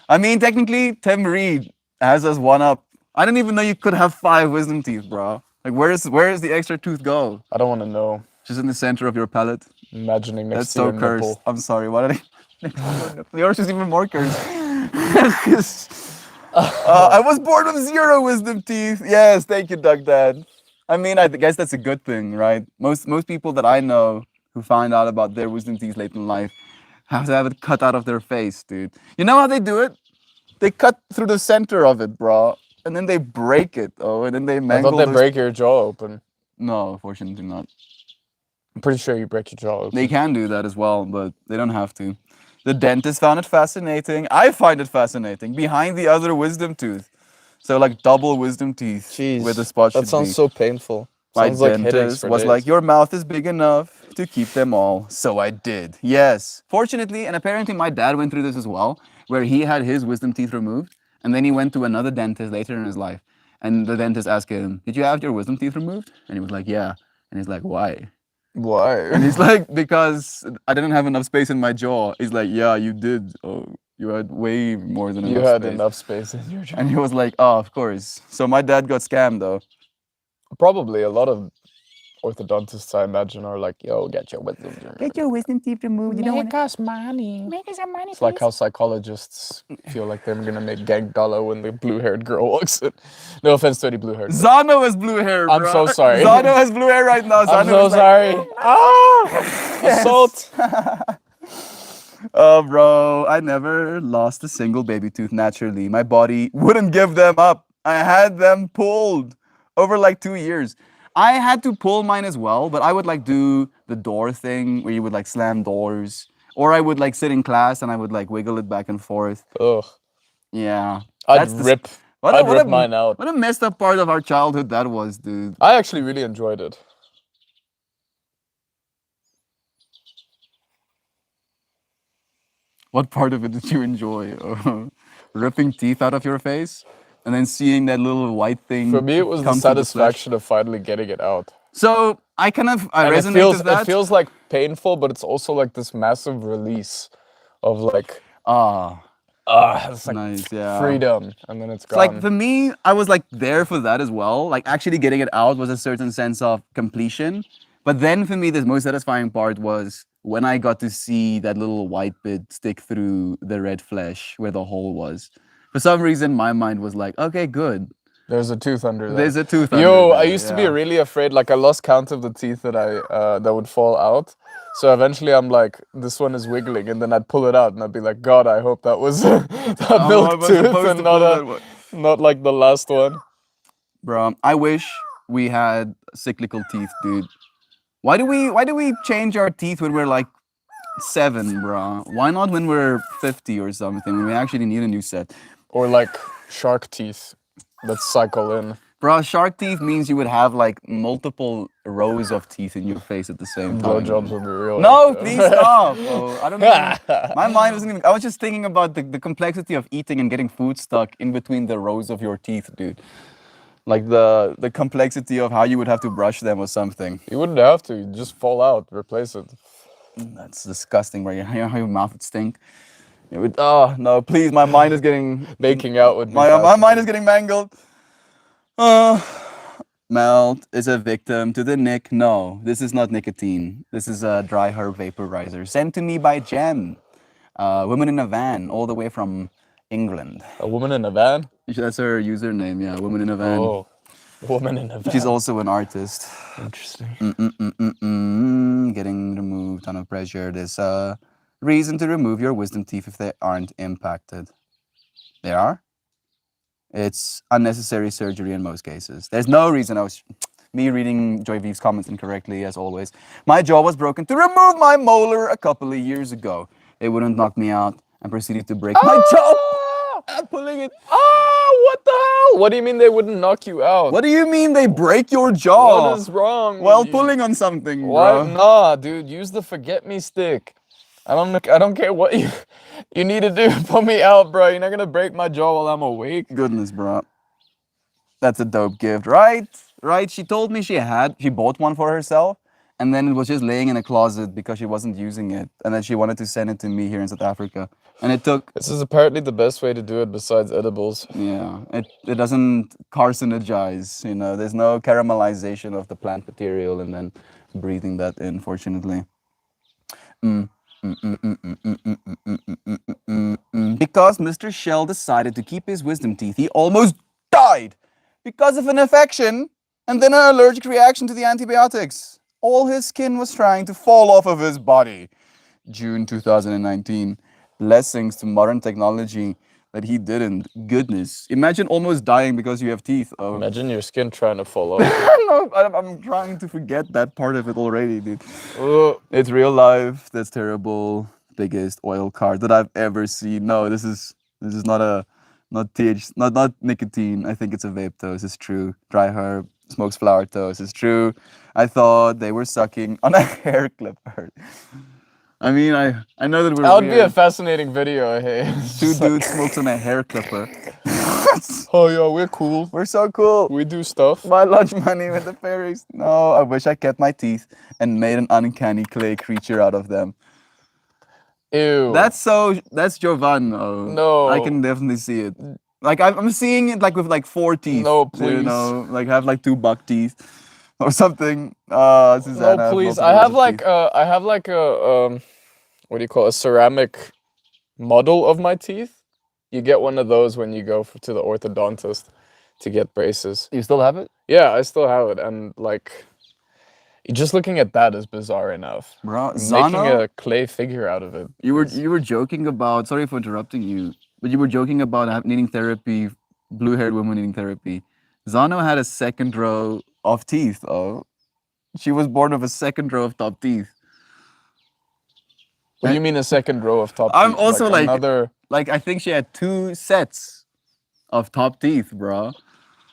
I mean, technically, Tim Reed has us 1 up. I didn't even know you could have 5 wisdom teeth, bro. Like, where is the extra tooth go? I don't want to know. Just in the center of your palate. Imagining next That's to so your cursed. nipple. I'm sorry. Why did I? Yours is even more cursed. I was born with 0 wisdom teeth. Yes, thank you, Doug Dad. I mean, I guess that's a good thing, right? Most people that I know who find out about their wisdom teeth late in life have to have it cut out of their face, dude. You know how they do it? They cut through the center of it, bro, and then they break it. Oh, and then they I mangle. thought they those- break your jaw open. No, fortunately not. I'm pretty sure you break your jaw open. They can do that as well, but they don't have to. The dentist found it fascinating. I find it fascinating. Behind the other wisdom tooth, so like double wisdom teeth Jeez, where the spot should that sounds be. so painful. My Sounds like headaches dentist for was days. like, your mouth is big enough to keep them all. So I did. Yes. Fortunately, and apparently my dad went through this as well, where he had his wisdom teeth removed. And then he went to another dentist later in his life. And the dentist asked him, did you have your wisdom teeth removed? And he was like, yeah. And he's like, why? Why? And he's like, because I didn't have enough space in my jaw. He's like, yeah, you did. Oh, you had way more than You enough had space. enough space in your jaw. And he was like, oh, of course. So my dad got scammed though. Probably a lot of orthodontists, I imagine, are like, yo, get your wisdom teeth. Get your wisdom teeth removed. You don't want us money. Make us some money. It's like how psychologists feel like they're gonna make gang dollar when the blue-haired girl walks in. No offense to any blue-haired girl. Zano has blue hair. I'm bro. so sorry. Zano has blue hair right now. I'm Zano so is like, sorry. Ah! Assault! oh, bro, I never lost a single baby tooth naturally. My body wouldn't give them up. I had them pulled over like 2 years. I had to pull mine as well, but I would like do the door thing where you would like slam doors, or I would like sit in class and I would like wiggle it back and forth. Ugh. Yeah, I'd that's the- rip. What I'd what rip mine out. What a messed up part of our childhood that was, dude. I actually really enjoyed it. What part of it did you enjoy? Ripping teeth out of your face and then seeing that little white thing. For me, it was the come through flesh? satisfaction of finally getting it out. So I kind of I And resonate with it that. feels like painful, but it's also like this massive release of like, it's like nice, yeah. freedom, and then it's It's gone. like for me, I was like there for that as well. Like actually getting it out was a certain sense of completion. But then for me, the most satisfying part was when I got to see that little white bit stick through the red flesh where the hole was. For some reason, my mind was like, okay, good. There's a tooth under there. There's a tooth. Yo, under I there, used to be yeah. really afraid. Like I lost count of the teeth that that would fall out. So eventually, I'm like, this one is wiggling, and then I'd pull it out, and I'd be like, God, I hope that was a I milk was tooth supposed and to not pull that one. not like the last one. Bro, I wish we had cyclical teeth, dude. Why do we change our teeth when we're like 7, bro? Why not when we're 50 or something when we actually need a new set? Or like shark teeth that cycle in. Bro, shark teeth means you would have like multiple rows of teeth in your face at the same time. Blowjobs would be real. No, please stop. Oh, I don't know. My mind wasn't even. I was just thinking about the complexity of eating and getting food stuck in between the rows of your teeth, dude. Like the complexity of how you would have to brush them or something. You wouldn't have to. You just fall out, replace it. That's disgusting, right? How your mouth would stink. It would, oh no, please! My mind is getting Making out would be my mind fascinating. is getting mangled. Melt is a victim to the nick. No, this is not nicotine. This is a dry herb vaporizer sent to me by Jem, woman in a van, all the way from England. A woman in a van? That's her username. Yeah, woman in a van. Oh, woman in a van. She's also an artist. interesting. Getting removed, ton of pressure. There's a reason to remove your wisdom teeth if they aren't impacted. They are? It's unnecessary surgery in most cases. There's no reason. Me reading Joy V's comments incorrectly, as always. My jaw was broken to remove my molar a couple of years ago. It wouldn't knock me out and proceeded to break my jaw. I'm pulling it. What the hell? What do you mean they wouldn't knock you out? What do you mean they break your jaw? What is wrong? with While you? pulling on something, What? bro. Nah, dude. Use the forget me stick. I don't care what you need to do. Pull me out, bro. You're not gonna break my jaw while I'm awake. Goodness, bro. That's a dope gift, right? Right? She told me she bought one for herself, and then it was just laying in a closet because she wasn't using it, and then she wanted to send it to me here in South Africa, and it took. This is apparently the best way to do it besides edibles. Yeah, it doesn't carcinogize, you know. There's no caramelization of the plant material and then breathing that in. Fortunately. Because Mr. Shell decided to keep his wisdom teeth, he almost died because of an infection and then an allergic reaction to the antibiotics. All his skin was trying to fall off of his body. June 2019. Blessings to modern technology. that he didn't. Goodness. Imagine almost dying because you have teeth. Oh. Imagine your skin trying to fall off. No, I'm trying to forget that part of it already, dude. Ugh. It's real life. That's terrible. Biggest oil card that I've ever seen. No, this is not nicotine. I think it's a vape though. This is true. Dry herb smokes flower toast. It's true. I thought they were sucking on a hair clipper. I mean, I know that we're That would be a weird. fascinating video. Hey, Two dudes smokes on a hair clipper. Oh yeah, we're cool. We're so cool. We do stuff. My lunch money with the fairies. No, I wish I kept my teeth and made an uncanny clay creature out of them. Ew. That's Jovan. Oh, No. I can definitely see it. Like I'm seeing it like with like 4 teeth. No, You please. know, like have like 2 buck teeth or something. Susanna. No, has please. multiple I have rows of like a what do you call it? A ceramic model of my teeth. You get one of those when you go to the orthodontist to get braces. teeth. You still have it, Yeah, I still have it, and like, just looking at that is bizarre enough. bro? Making Zano, a clay figure out of it. you is- were joking about. Sorry for interrupting you, but you were joking about needing therapy. Blue-haired woman needing therapy. Zano had a 2nd row of teeth. Oh, she was born with a 2nd row of top teeth. What do you mean a 2nd row of top? I'm teeth? also like- another. Like I think she had 2 sets of top teeth, bro.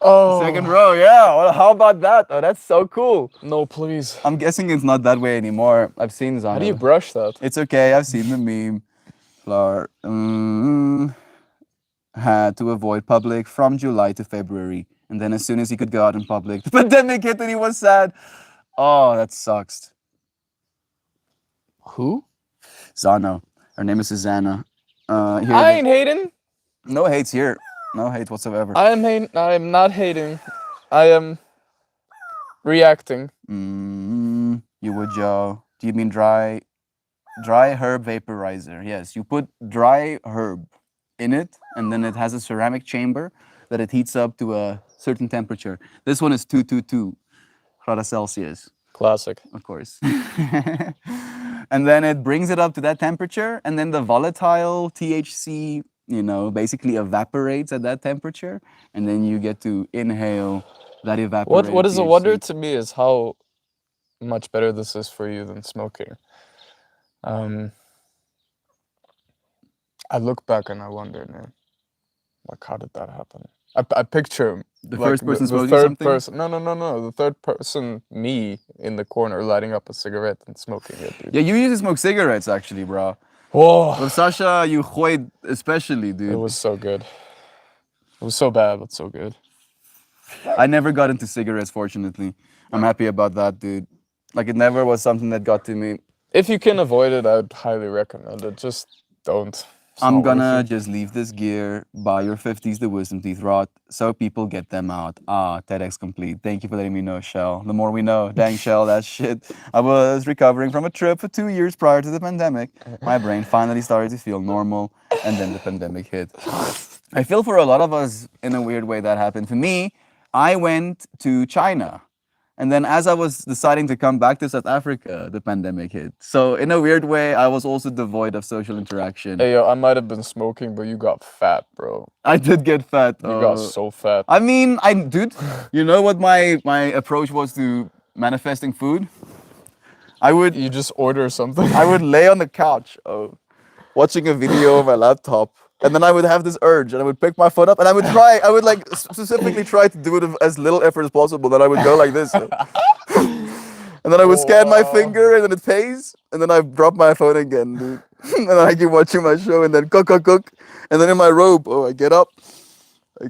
Oh, 2nd row, yeah. Well, how about that? Oh, that's so cool. No, please. I'm guessing it's not that way anymore. I've seen Zano. How do you brush that? It's okay. I've seen the meme. Flower had to avoid public from July to February, and then as soon as he could go out in public, the pandemic hit and he was sad. Oh, that sucks. Who? Zano. Her name is Susanna. Here I ain't hating. no hates here. No hate whatsoever. I am not hating. I am reacting. You would, Joe. Do you mean dry herb vaporizer? Yes, you put dry herb in it, and then it has a ceramic chamber that it heats up to a certain temperature. This one is 222 grader Celsius, Classic. of course. And then it brings it up to that temperature, and then the volatile THC, basically evaporates at that temperature, and then you get to inhale that evaporated What is a THC. wonder to me is how much better this is for you than smoking. I look back and I wonder, man, like how did that happen? I picture The like, first person the smoking third something? person. No. The third person, me in the corner, lighting up a cigarette and smoking it, dude. Yeah, you used to smoke cigarettes actually, bro. Whoa, With Sasha, you gooid especially, dude. it was so good. It was so bad, but so good. I never got into cigarettes, fortunately. I'm happy about that, dude. Like, it never was something that got to me. If you can avoid it, I'd highly recommend it. Just don't. It's I'm not worth gonna it. just leave this gear, buy your 50s, the wisdom teeth rot, so people get them out. TEDx complete. Thank you for letting me know, Shell. The more we know. Dang, Shell, that shit. I was recovering from a trip for 2 years prior to the pandemic. My brain finally started to feel normal, and then the pandemic hit. I feel for a lot of us, in a weird way, that happened. For me, I went to China. And then as I was deciding to come back to South Africa, the pandemic hit. So in a weird way, I was also devoid of social interaction. Hey, yo, I might have been smoking, but you got fat, bro. I did get fat. You got so fat. I mean, dude, you know what my approach was to manifesting food? I would You just order something. I would lay on the couch, watching a video on my laptop, and then I would have this urge, and I would pick my phone up, and I would like specifically try to do it with as little effort as possible. Then I would go like this, and then I would scan my finger, and then it pays, and then I drop my phone again, dude. And then I keep watching my show, and then cook, and then in my robe, I get up, I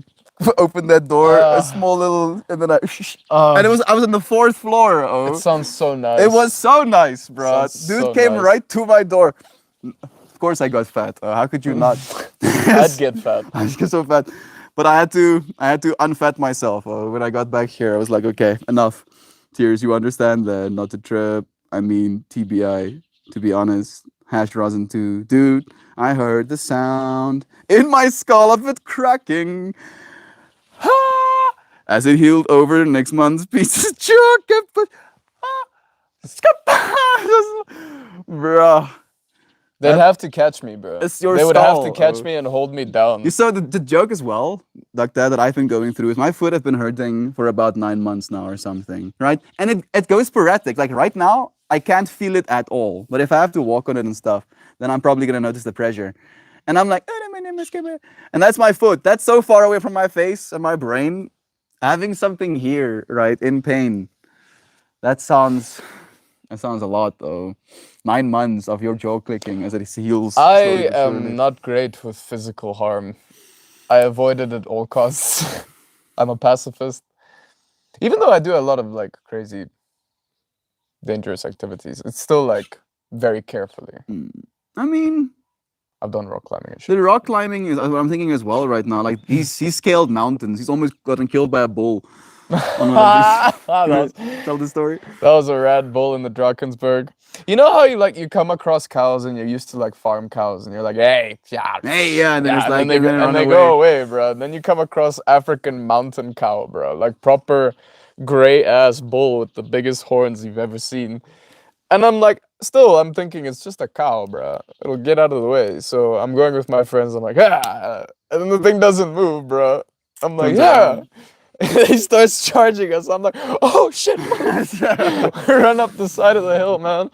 open that door, a small little, and then and I was on the 4th floor. It sounds so nice. It was so nice, bro. Sounds Dude so came nice. right to my door. Of course, I got fat. How could you not? I'd get fat. I just get so fat. But I had to unfat myself. When I got back here, I was like, okay, enough. Tears, you understand that? Not to trip. I mean, TBI. To be honest, hash rosin too. Dude, I heard the sound in my skull of it cracking. As it healed over next month's pieces. Bruh. They'd have to catch me, bro. It's your They would have to stall, catch oh. me and hold me down. You saw the joke as well, like that I've been going through is my foot have been hurting for about 9 months now or something, right? And it goes sporadic. Like right now, I can't feel it at all. But if I have to walk on it and stuff, then I'm probably gonna notice the pressure. And I'm like, and that's my foot. That's so far away from my face and my brain. Having something here, right, in pain. That sounds a lot though. 9 months of your jaw clicking as it heals. I slowly but surely. am not great with physical harm. I avoid it at all costs. I'm a pacifist. Even though I do a lot of like crazy, dangerous activities, it's still like very carefully. I mean, I've done rock climbing and shit. the rock climbing is what I'm thinking as well right now. Like he's scaled mountains. He's almost gotten killed by a bull. On one of these. Tell the story. That was a rad bull in the Drakensberg. You know how you come across cows and you're used to like farm cows and you're like, hey, yeah, Hey, yeah, and then it's like and then they go away, bro. And then you come across African mountain cow, bro, like proper gray ass bull with the biggest horns you've ever seen. And I'm like, I'm thinking it's just a cow, bro. It'll get out of the way. So I'm going with my friends. I'm like, and then the thing doesn't move, bro. I'm like, yeah. He starts charging us. I'm like, oh shit! Run up the side of the hill, man.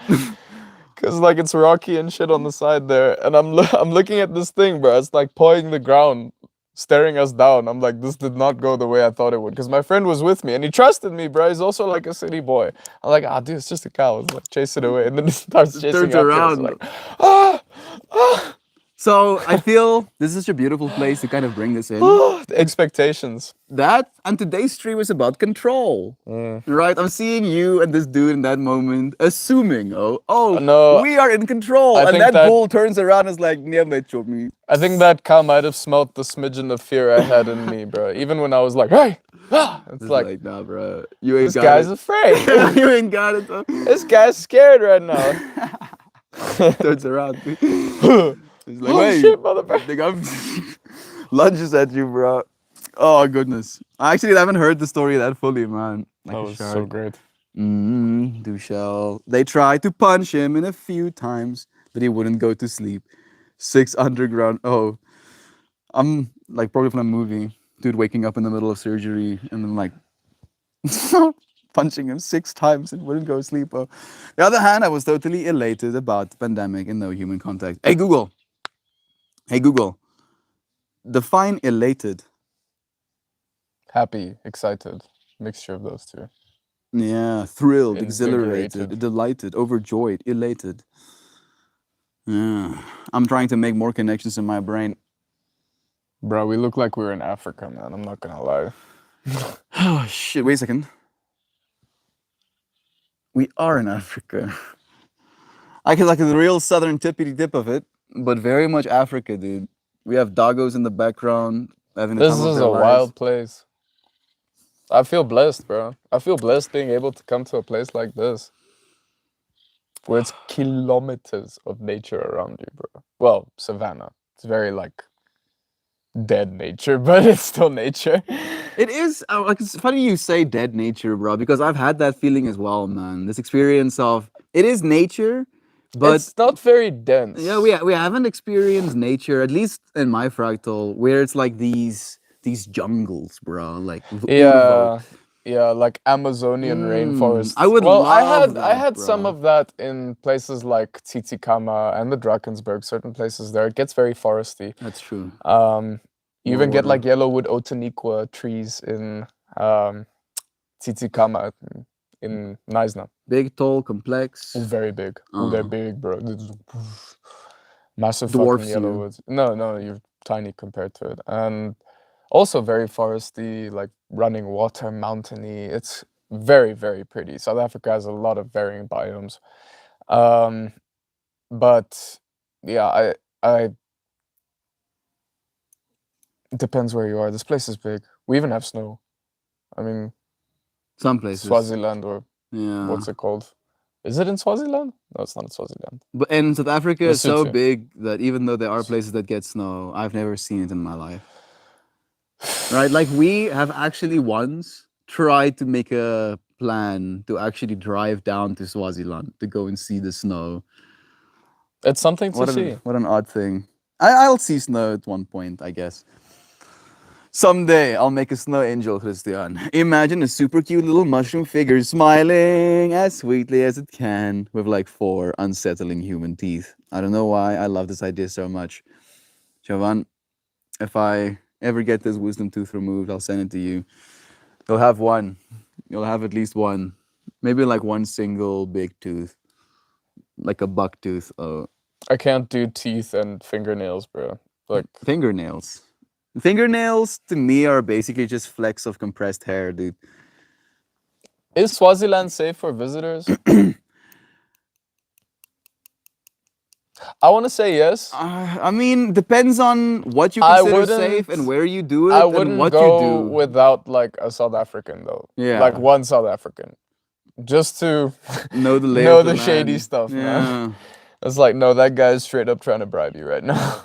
Cause like it's rocky and shit on the side there, and I'm looking at this thing, bro. It's like pawing the ground, staring us down. I'm like, this did not go the way I thought it would. Cause my friend was with me, and he trusted me, bro. He's also like a city boy. I'm like, dude, it's just a cow. It's like chase it away, and then it starts chasing turns after us, around. like, So I feel this is such a beautiful place to kind of bring this in. the expectations. That and today's stream is about control, right? I'm seeing you and this dude in that moment, assuming, No, we are in control, I and think that that- bull turns around and is like, "Yeah, mate, chop me." I think that cow might have smelt the smidgen of fear I had in me, bro. Even when I was like, hey, it's It's like, like, nah, bro, you ain't this got guy's it. afraid. You ain't got it. Though. This guy's scared right now. Turns around. He's like, Oh "Hey, shit, motherfucker. I think I'm lunges at you, bro." Oh goodness, I actually haven't heard the story that fully, man. Like That a was shark. so great. Dushel. They tried to punch him in a few times, but he wouldn't go to sleep. 6 underground. Oh, I'm like probably from a movie. Dude waking up in the middle of surgery and then like punching him 6 times and wouldn't go to sleep. Oh. The other hand, I was totally elated about the pandemic and no human contact. Hey Google. Define elated. Happy, excited, mixture of those two. Yeah, thrilled, exhilarated, Invigorated. delighted, overjoyed, elated. Yeah, I'm trying to make more connections in my brain. Bro, we look like we were in Africa, man. I'm not gonna lie. Oh shit! Wait a second. We are in Africa. I can like the real southern tippity tip of it, but very much Africa, dude. We have doggos in the background. Having the This time of is their a lives. wild place. I feel blessed, bro. I feel blessed being able to come to a place like this. Where it's kilometers of nature around you, bro. Well, savannah. It's very like dead nature, but it's still nature. It is like it's funny you say dead nature, bro, because I've had that feeling as well, man. This experience of it is nature, but it's not very dense. yeah, we haven't experienced nature, at least in my fractal, where it's like these jungles, bro. Like Yeah, yeah, like Amazonian rainforest. I would well, I love had I that, had some bro. of that in places like Tsitsikamma and the Drakensberg. Certain places there, it gets very foresty. That's true. You even get water. like yellowwood otaniqua trees in Tsitsikamma in Naisna. Big, tall, complex. Very big. Oh, they're big, bro. Massive Dwarfs fucking you. yellowwoods. No, you're tiny compared to it. And also very foresty, like running water, mountainy. It's very, very pretty. South Africa has a lot of varying biomes. But yeah, I it depends where you are. This place is big. We even have snow. I mean, Some places. Swaziland or Yeah. what's it called? Is it in Swaziland? No, it's not in Swaziland. But in South Africa is so Lesotho. big that even though there are places that get snow, I've never seen it in my life. Right? Like we have actually once tried to make a plan to actually drive down to Swaziland to go and see the snow. It's something to What see. what an odd thing. I'll see snow at one point, I guess. Someday I'll make a snow angel, Christian. Imagine a super cute little mushroom figure smiling as sweetly as it can with like 4 unsettling human teeth. I don't know why I love this idea so much. Jovan, if I ever get this wisdom tooth removed, I'll send it to you. You'll have one. You'll have at least one. Maybe like one single big tooth. Like a buck tooth. Oh, I can't do teeth and fingernails, bro. Like, fingernails. Fingernails to me are basically just flecks of compressed hair, dude. is Swaziland safe for visitors? I want to say yes. I mean, depends on what you I consider safe wouldn't- and where you do it I and wouldn't what go you do. without like a South African though. Yeah. Like one South African, just to Know the lay know of the the shady land. stuff, man. Yeah. It's like, no, that guy's straight up trying to bribe you right now.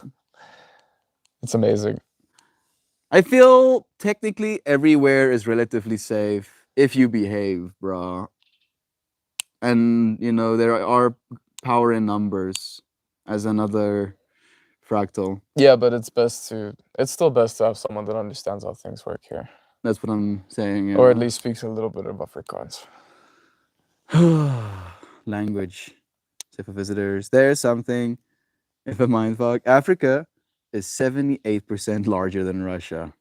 It's amazing. I feel technically everywhere is relatively safe if you behave, bro. And you know there are power in numbers as another fractal. Yeah, but it's still best to have someone that understands how things work here, That's what I'm saying. Yeah. or at least speaks a little bit of Afrikaans. Language. So for visitors, there's something. If a mindfuck, Africa is 78% larger than Russia.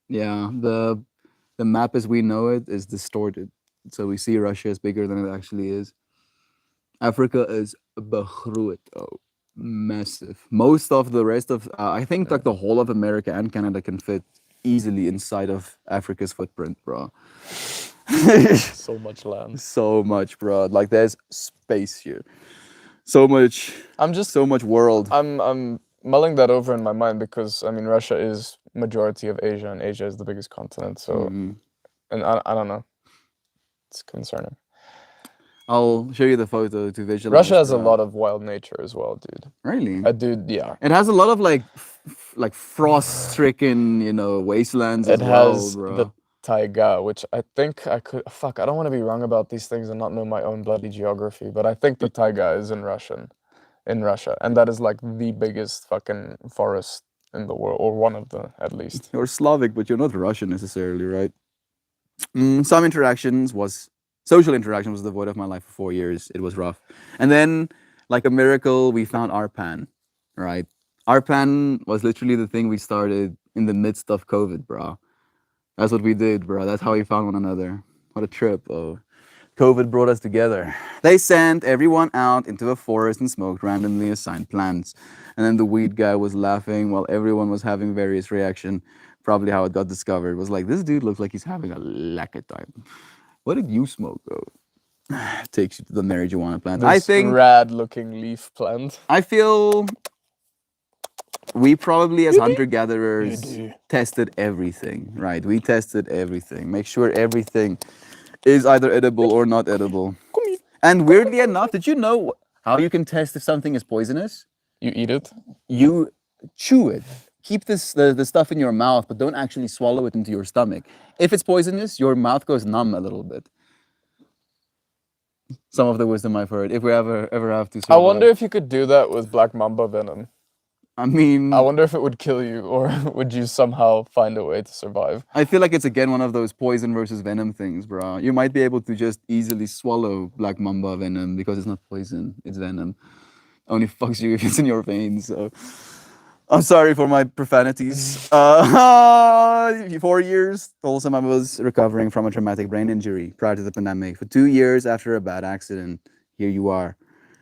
Yeah, the map as we know it is distorted. So we see Russia as bigger than it actually is. Africa is begroot, massive. Most of the rest of, I think like the whole of America and Canada can fit easily inside of Africa's footprint, bro. So much land. So much, bro. Like there's space here. So much world. I'm mulling that over in my mind because I mean Russia is majority of Asia and Asia is the biggest continent. So Mhm. and I don't know. It's concerning. I'll show you the photo to visualize. Russia has a bro. lot of wild nature as well, dude. Really? Dude, yeah. It has a lot of like frost-stricken, you know, wastelands as It well, has bro. the taiga, which I think I could. Fuck, I don't want to be wrong about these things and not know my own bloody geography, but I think the taiga is in Russia, and that is like the biggest fucking forest in the world, or one of the at least. You're Slavic, but you're not Russian necessarily, right? Social interaction was the void of my life for 4 years. It was rough. And then, like a miracle, we found Arpan, right? Arpan was literally the thing we started in the midst of COVID, bro. That's what we did, bro. That's how we found one another. What a trip. Oh, COVID brought us together. They sent everyone out into a forest and smoked randomly assigned plants. And then the weed guy was laughing while everyone was having various reaction. Probably how it got discovered. It was like, this dude looks like he's having a lekker time. What did you smoke, though? Takes you to the marijuana plant. I This think, rad-looking leaf plant. I feel we probably as hunter-gatherers do. tested everything, right? We tested everything. Make sure everything is either edible or not edible. And weirdly enough, did you know how you can test if something is poisonous? You eat it? You chew it. Keep the stuff in your mouth, but don't actually swallow it into your stomach. If it's poisonous, your mouth goes numb a little bit. Some of the wisdom I've heard. If we ever have to. I survive. wonder if you could do that with black mamba venom. I mean, I wonder if it would kill you, or would you somehow find a way to survive? I feel like it's again one of those poison versus venom things, bro. You might be able to just easily swallow black mamba venom because it's not poison, it's venom. Only fucks you if it's in your veins. So I'm sorry for my profanities. 4 years, the whole time I was recovering from a traumatic brain injury prior to the pandemic. For 2 years after a bad accident, here you are,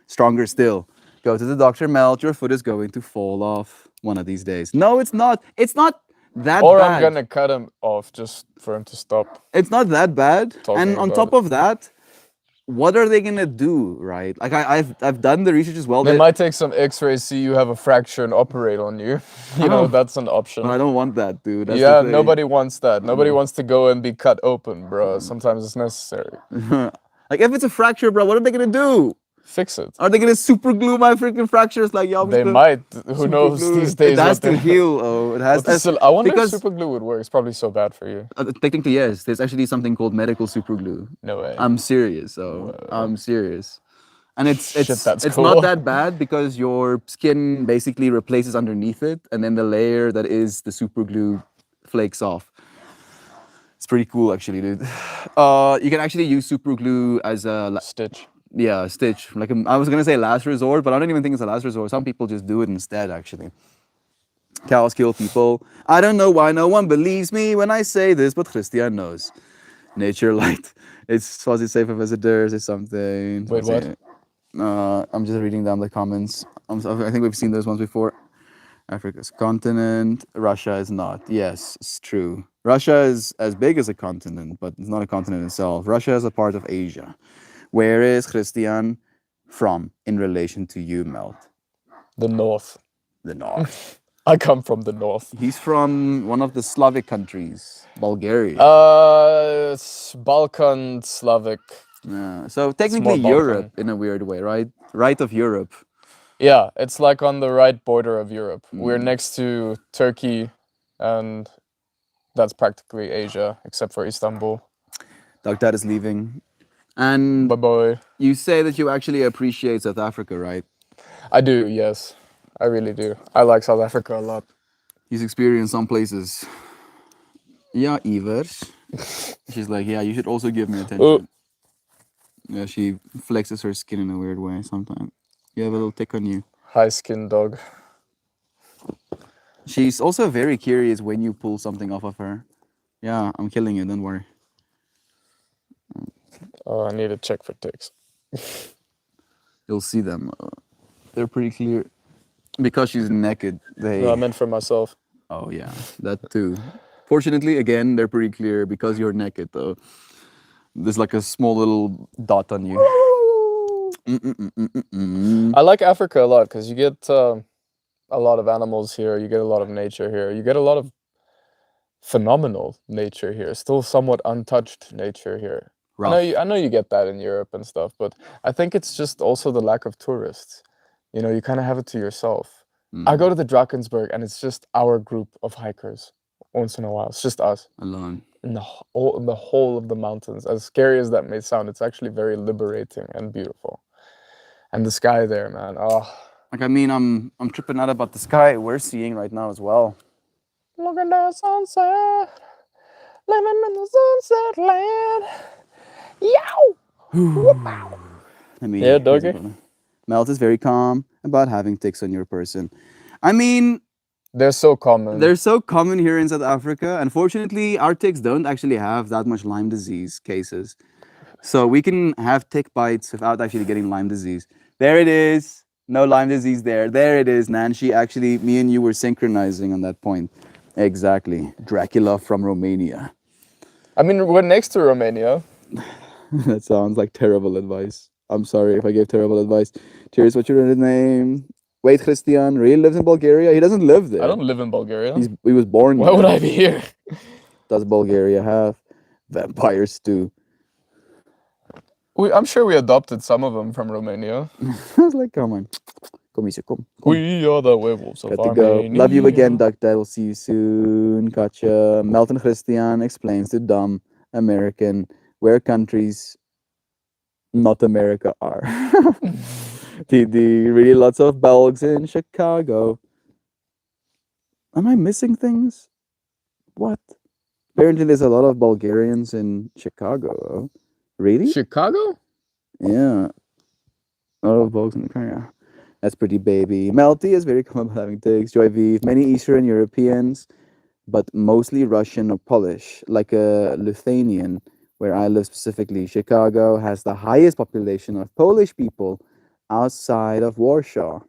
stronger still. Go to the doctor, Melt. Your foot is going to fall off one of these days. No, it's not. It's not that Or bad. I'm gonna cut him off just for him to stop. It's not that bad. Talking And on about top it. of that, what are they gonna do, right? Like I've done the research as well. They that- might take some X-rays, see you have a fracture, and operate on you. You know, Oh. that's an option. But I don't want that, dude. That's the Yeah, thing. nobody wants that. Nobody wants to go and be cut open, bro. Sometimes it's necessary. Like if it's a fracture, bro, what are they gonna do? Fix it. Are they gonna super glue my freaking fractures like y'all? They might. Who knows these days? It has what to they- heal. Oh, it has. what the I wonder because if super glue would work. It's probably so bad for you. technically yes. There's actually something called medical super glue. No way. I'm serious. So I'm serious. And it's Shit, that's it's cool. not that bad because your skin basically replaces underneath it, and then the layer that is the super glue flakes off. It's pretty cool, actually, dude. You can actually use super glue as a Stitch. yeah, stitch. Like I was gonna say last resort, but I don't even think it's a last resort. Some people just do it instead, actually. Cows kill people. I don't know why no one believes me when I say this, but Christian knows. Nature light. It's Swazi safe for visitors or something. Wait, what? I'm just reading down the comments. I think we've seen those ones before. Africa's continent. Russia is not. Yes, it's true. Russia is as big as a continent, but it's not a continent itself. Russia is a part of Asia. Where is Christian from in relation to you, Melt? The north. The north. I come from the north. He's from one of the Slavic countries, Bulgaria. It's Balkan, Slavic. Yeah, so technically more Europe Balkan. in a weird way, right? Right of Europe. Yeah, it's like on the right border of Europe. We're next to Turkey, and that's practically Asia, except for Istanbul. Dad is leaving. And Bye bye. you say that you actually appreciate South Africa, right? I do, yes. I really do. I like South Africa a lot. He's experienced some places. Yeah, Ivers. She's like, yeah, you should also give me attention. Oh. Yeah, she flexes her skin in a weird way sometimes. You have a little tick on you. High skin dog. She's also very curious when you pull something off of her. Yeah, I'm killing you, don't worry. Oh, I need to check for ticks. You'll see them. They're pretty clear. Because she's naked, they... No, I meant for myself. Oh yeah, that too. Fortunately, again, they're pretty clear because you're naked though. There's like a small little dot on you. I like Africa a lot because you get a lot of animals here. You get a lot of nature here. You get a lot of phenomenal nature here. Still somewhat untouched nature here. Rough. I know you get that in Europe and stuff, but I think it's just also the lack of tourists. You know, you kind of have it to yourself. I go to the Drakensberg and it's just our group of hikers once in a while. It's just us Alone. in the whole of the mountains. As scary as that may sound, it's actually very liberating and beautiful. And the sky there, man. Oh, Like I mean, I'm tripping out about the sky we're seeing right now as well. look at that sunset, living in the sunset land. Yow! I mean, Yeah, doggy. Melt is very calm about having ticks on your person. I mean, They're so common. they're so common here in South Africa. Unfortunately, our ticks don't actually have that much Lyme disease cases. So we can have tick bites without actually getting Lyme disease. There it is. No Lyme disease there. There it is, Nancy. Actually, me and you were synchronizing on that point. Exactly. Dracula from Romania. I mean, we're next to Romania. That sounds like terrible advice. I'm sorry if I gave terrible advice. Cheers, what's your name? Wait, Christian really lives in Bulgaria? He doesn't live there. I don't live in Bulgaria. He was born Why there. would I be here? Does Bulgaria have vampires too? I'm sure we adopted some of them from Romania. I was like, come on. Come, Misha, come. We are the werewolves of Got to go. Armenia. Love you again, Duck Dad. We'll see you soon. Gotcha. Melton Christian explains to dumb American where countries not America are. TD, really lots of Belgs in Chicago. Am I missing things? What? Apparently there's a lot of Bulgarians in Chicago. Really? Chicago? Yeah. A lot of Belgs in Chicago. That's pretty baby. Melty is very common about having ticks. Joy V. Many Eastern Europeans, but mostly Russian or Polish, like a Lithuanian, where I live specifically. Chicago has the highest population of Polish people outside of Warsaw.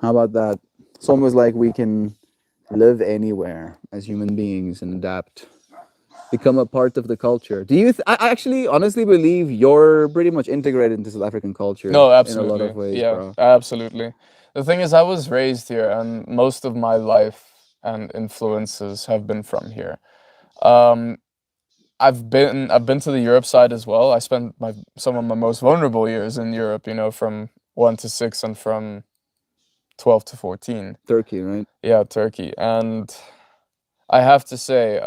How about that? It's almost like we can live anywhere as human beings and adapt, become a part of the culture. Do you? I actually honestly believe you're pretty much integrated into South African culture. No, absolutely. In a lot of ways, yeah, bro. absolutely. The thing is, I was raised here, and most of my life and influences have been from here. I've been to the Europe side as well. I spent some of my most vulnerable years in Europe. You know, from 1 to 6 and from 12 to 14. Turkey, right? Yeah, Turkey. And I have to say,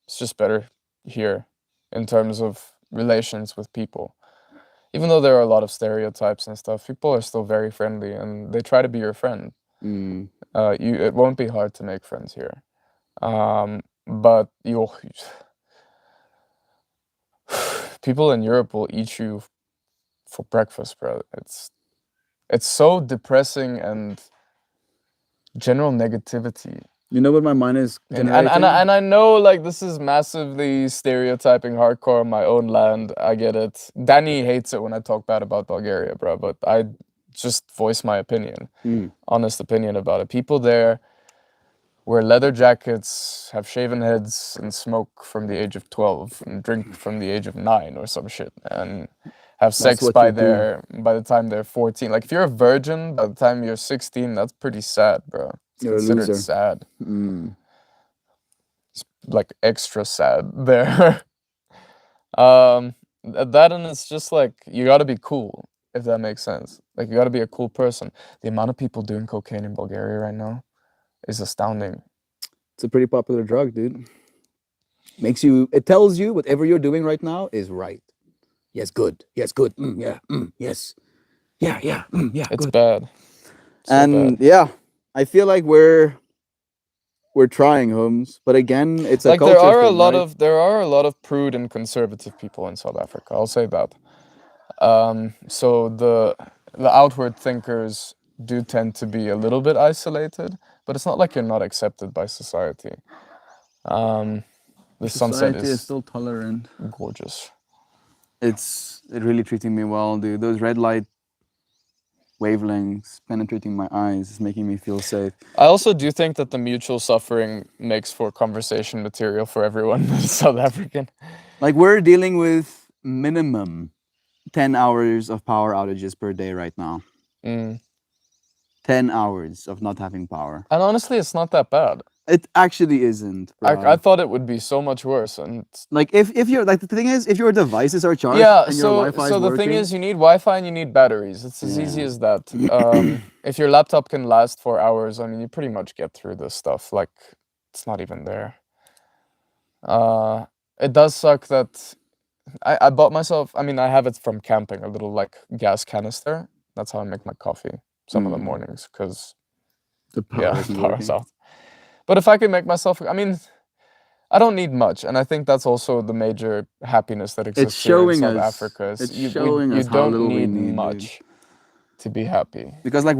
it's just better here in terms of relations with people. even though there are a lot of stereotypes and stuff, people are still very friendly and they try to be your friend. Mm. It won't be hard to make friends here, but you'll people in Europe will eat you for breakfast, bro. It's so depressing and general negativity. You know what my mind is And generating? I know like this is massively stereotyping hardcore on my own land. I get it. Danny hates it when I talk bad about Bulgaria, bro, but I just voice my opinion, honest opinion about it. People there wear leather jackets, have shaven heads, and smoke from the age of 12 and drink from the age of 9 or some shit, and have sex what by you do. by the time they're 14. Like if you're a virgin by the time you're 16, that's pretty sad, bro. It's You're a considered loser. sad. Mm. Like extra sad there. That and it's just like you got to be cool, if that makes sense. Like you got to be a cool person. The amount of people doing cocaine in Bulgaria right now is astounding. It's a pretty popular drug, dude. It tells you whatever you're doing right now is right. Yes, good. Yes, good. Yeah. Yes. Yeah. Yeah. Yeah. It's Good. bad. So And bad. yeah, I feel like we're trying, Holmes. But again, it's a Like culture there are a thing, lot right? of prude and conservative people in South Africa. I'll say that. So the outward thinkers do tend to be a little bit isolated, but it's not like you're not accepted by society. The sunset Society is still tolerant. gorgeous. It's really treating me well, dude. Those red light wavelengths penetrating my eyes is making me feel safe. I also do think that the mutual suffering makes for conversation material for everyone who's South African. Like we're dealing with minimum 10 hours of power outages per day right now. 10 hours of not having power. And honestly, it's not that bad. It actually isn't. I thought it would be so much worse. And like if you're like the thing is if your devices are charged yeah, and your so Wi-Fi so is the working, thing is, you need Wi-Fi and you need batteries. It's as easy as that. If your laptop can last 4 hours, I mean, you pretty much get through this stuff. Like, it's not even there. It does suck that I bought myself. I mean, I have it from camping, a little like gas canister. That's how I make my coffee some of the mornings, because the power isn't power's working. out. But if I could make myself, I mean, I don't need much, and I think that's also the major happiness that exists here in showing South us- Africa. Is it's you showing us how don't little we need need, dude. much to be happy. Because like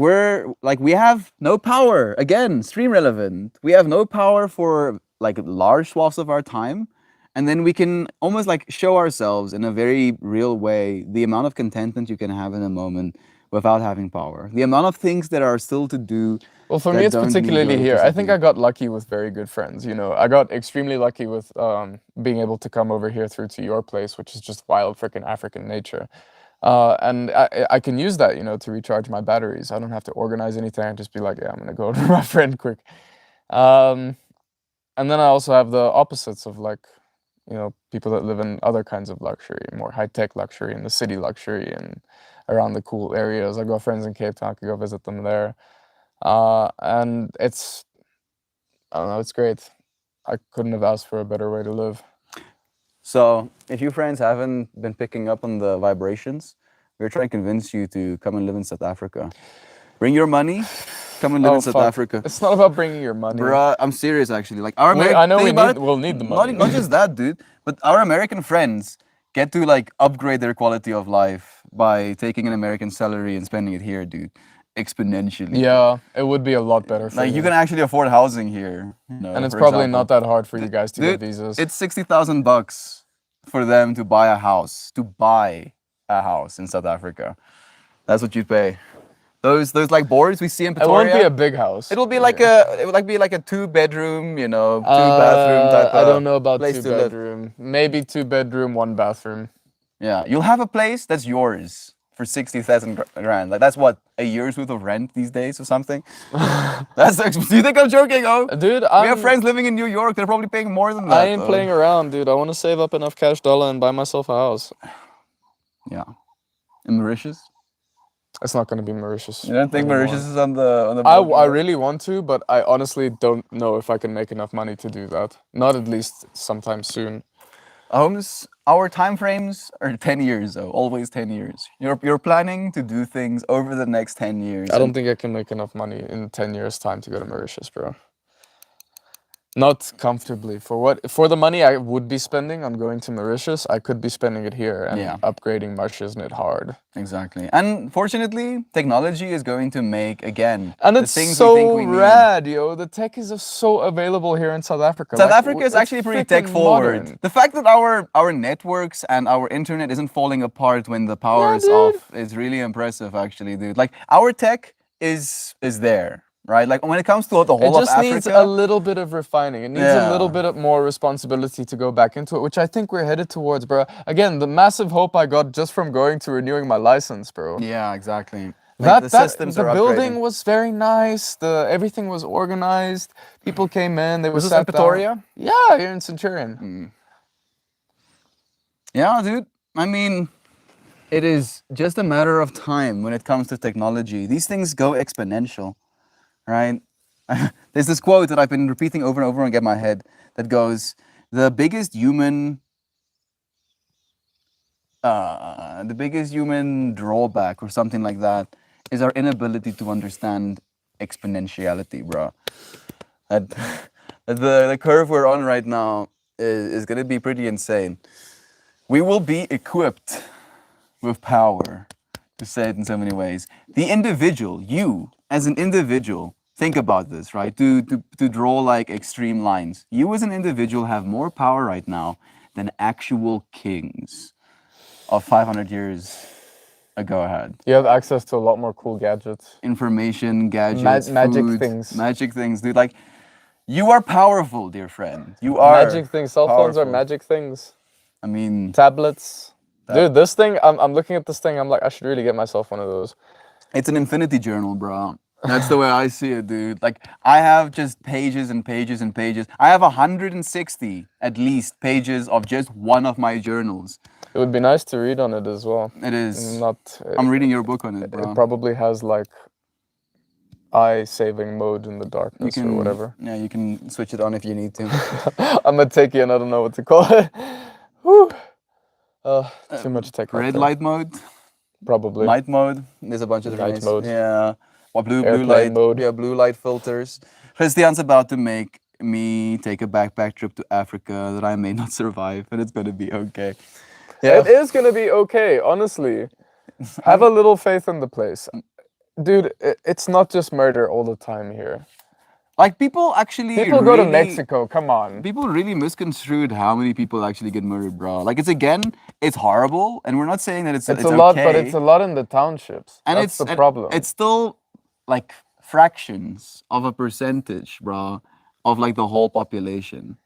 we have no power. Again, stream relevant. We have no power for like large swaths of our time. And then we can almost like show ourselves in a very real way the amount of contentment you can have in a moment without having power. The amount of things that are still to do. Well, for me, that it's don't need particularly here. I think electricity. I got lucky with very good friends. You know, I got extremely lucky with being able to come over here through to your place, which is just wild freaking African nature. And I can use that, you know, to recharge my batteries. I don't have to organize anything. I just be like, yeah, I'm gonna go to my friend quick. And then I also have the opposites of like, you know, people that live in other kinds of luxury, more high-tech luxury, and the city luxury, and around the cool areas. I got friends in Cape Town. I could go visit them there. And it's, I don't know, it's great. I couldn't have asked for a better way to live. So, if you friends haven't been picking up on the vibrations, we're trying to convince you to come and live in South Africa. Bring your money, come and live in South fuck. Africa. It's not about bringing your money. Bruh, I'm serious actually. Like our I American, know think about it, we'll need the not, money. not just that, dude, but our American friends get to like upgrade their quality of life by taking an American salary and spending it here, dude, exponentially. Yeah, it would be a lot better for Like you can actually afford housing here. You know, and it's for probably example. not that hard for you guys to Dude, get visas. It's $60,000 for them to buy a house. To buy a house in South Africa. That's what you pay. Those like boards we see in It Pretoria. won't be a big house. It'll be like it would like be like a 2-bedroom, you know, 2-bathroom type. I don't know about place to live. 2-bedroom. Maybe 2-bedroom, 1-bathroom. Yeah, you'll have a place that's yours for 60,000 grand. Like that's what, a year's worth of rent these days or something. That's do you think I'm joking? Oh, Dude, we have friends living in New York. They're probably paying more than that. I ain't playing around, dude. I want to save up enough cash dollar and buy myself a house. Yeah, in Mauritius. It's not going to be Mauritius. You don't think anymore. Mauritius is on the? I really want to, but I honestly don't know if I can make enough money to do that. Not at least sometime soon. Holmes, our time frames are 10 years though, always 10 years. You're planning to do things over the next 10 years. I don't and think I can make enough money in 10 years' time to go to Mauritius, bro. Not comfortably. For the money I would be spending on going to Mauritius, I could be spending it here and Yeah. upgrading Marshisnet hard. Exactly. And fortunately, technology is going to make, again, And the it's things we so think we need. rad, yo. The tech is so available here in South Africa. South Like, Africa is it's actually pretty tech freaking forward. modern. The fact that our networks and our internet isn't falling apart when the power is dude. off is really impressive, actually, dude. Like our tech is there, right? Like when it comes to the It whole of just needs Africa, a little bit of refining. It needs a little Yeah. bit of more responsibility to go back into it, which I think we're headed towards, bro. Again, the massive hope I got just from going to renewing my license, bro. yeah, exactly. Like, The building was very nice. Everything was organized. People came in. They were Was this in sat down. Pretoria? Yeah, here in Centurion. Yeah, dude. I mean, it is just a matter of time when it comes to technology. These things go exponential, right? There's this quote that I've been repeating over and over again in my head that goes, the biggest human drawback or something like that is our inability to understand exponentiality, bro. That the curve we're on right now is going to be pretty insane. We will be equipped with power, to say it in so many ways. The individual, you as an individual, think about this, right? To draw like extreme lines. You as an individual have more power right now than actual kings of 500 years ago had. You have access to a lot more cool gadgets. Information, gadgets, magic food, things. Magic things, dude. Like, you are powerful, dear friend. You are Magic things. Cell phones are powerful. magic things. I mean, Tablets. Dude, this thing, I'm looking at this thing, I'm like, I should really get myself one of those. it's an infinity journal, bro. That's the way I see it, dude. Like, I have just pages and pages and pages. I have 160, at least, pages of just one of my journals. It would be nice to read on it as well. It is. Not. I'm reading your book on it, It bro. probably has like eye saving mode in the darkness or whatever. Yeah, you can switch it on if you need to. I'm a techie and I don't know what to call it. Whew. Too much tech. out Red there. light mode, Probably. night mode. There's a bunch of different Night names. mode. Yeah. Or blue Airplane light mode. Yeah, blue light filters. Christian's about to make me take a backpack trip to Africa that I may not survive, but it's gonna be okay. Yeah. It is gonna be okay, honestly. Have a little faith in the place. Dude, it's not just murder all the time here. Like people actually People go to really- Mexico, come on. People really misconstrued how many people actually get murdered, bro. Like it's horrible, and we're not saying that it's It's a lot, okay, but it's a lot in the townships. and That's the and problem. It's still like fractions of a percentage, bro, of like the whole population.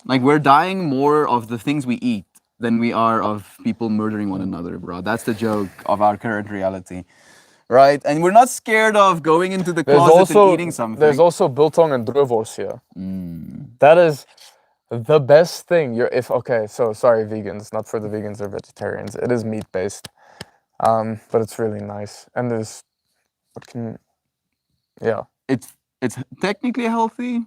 Like we're dying more of the things we eat than we are of people murdering one another, bro. That's the joke of our current reality. Right? And we're not scared of going into the closet and eating something. There's also biltong and druivors here. That is the best thing. So sorry, vegans. Not for the vegans or vegetarians. It is meat based, but it's really nice. And there's, It's technically healthy,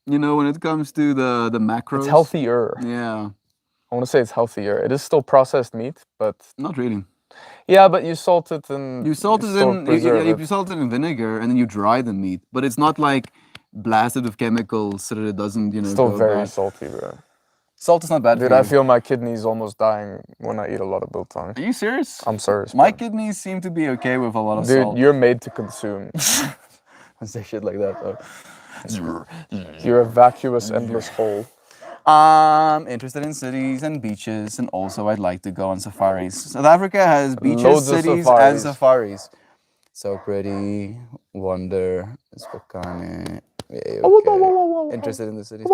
you know, when it comes to the macros. it's healthier. Yeah, I want to say it's healthier. It is still processed meat, but not really. yeah, but you salt it and You salt it still in preserve you it. salt it in vinegar and then you dry the meat, but it's not like blasted with chemicals so that it doesn't, you know. Still go very bad. salty, bro. Salt is not bad. Dude, for I you. feel my kidneys almost dying when I eat a lot of biltong. Are you serious? I'm serious. My bro. kidneys seem to be okay with a lot of Dude, salt. you're made to consume. I say shit like that though. You're a vacuous, endless hole. I'm interested in cities and beaches, and also I'd like to go on safaris. South Africa has beaches, Loads of cities, and safaris. safaris. So pretty, wonder, Spokane. Yeah, okay. Interested in the cities.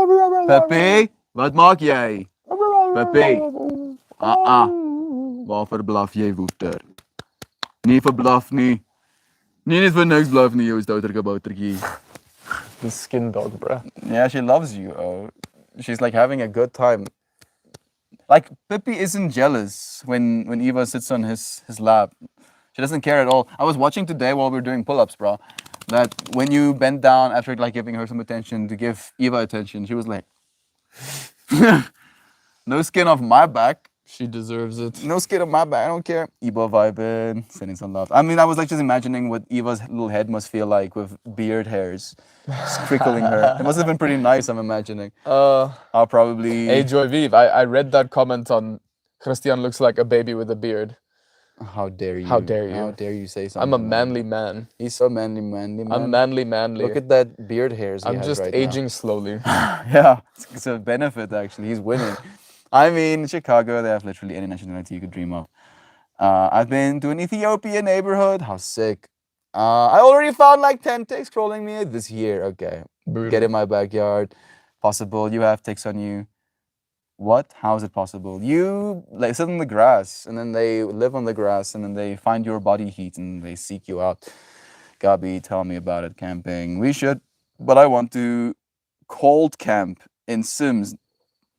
Pepe, wat maak jy? Pepe. Waarvoor blaf jy woester? Nie verblaf nie. Nie net vir niks blaf nie, jou stouterkaboutertjie. The skin dog, bro. Yeah, she loves you. Oh, she's like having a good time. Like Pippi isn't jealous when Eva sits on his lap. She doesn't care at all. I was watching today while we were doing pull-ups, bro. That when you bent down after like giving her some attention to give Eva attention, she was like, No skin off my back. She deserves it. No skin on my back. I don't care. Eva vibing, sending some love. I mean, I was like just imagining what Eva's little head must feel like with beard hairs just crickling her. It must have been pretty nice. I'm imagining. I'll probably. Hey, Joy Vive, I read that comment on Christian looks like a baby with a beard. How dare you? How dare you? How dare you say something? I'm a like manly that? man. He's so manly, man. I'm manly. Look at that beard hairs. He I'm has just right aging slowly. now. Yeah, it's a benefit actually. He's winning. I mean, Chicago, they have literally any nationality you could dream of. I've been to an Ethiopian neighborhood. How sick. I already found like 10 ticks crawling me this year. Okay. Get in my backyard. Possible. You have ticks on you. What? How is it possible? You like sit on the grass and then they live on the grass and then they find your body heat and they seek you out. Gabi, tell me about it. Camping. We should, but I want to cold camp in Sims.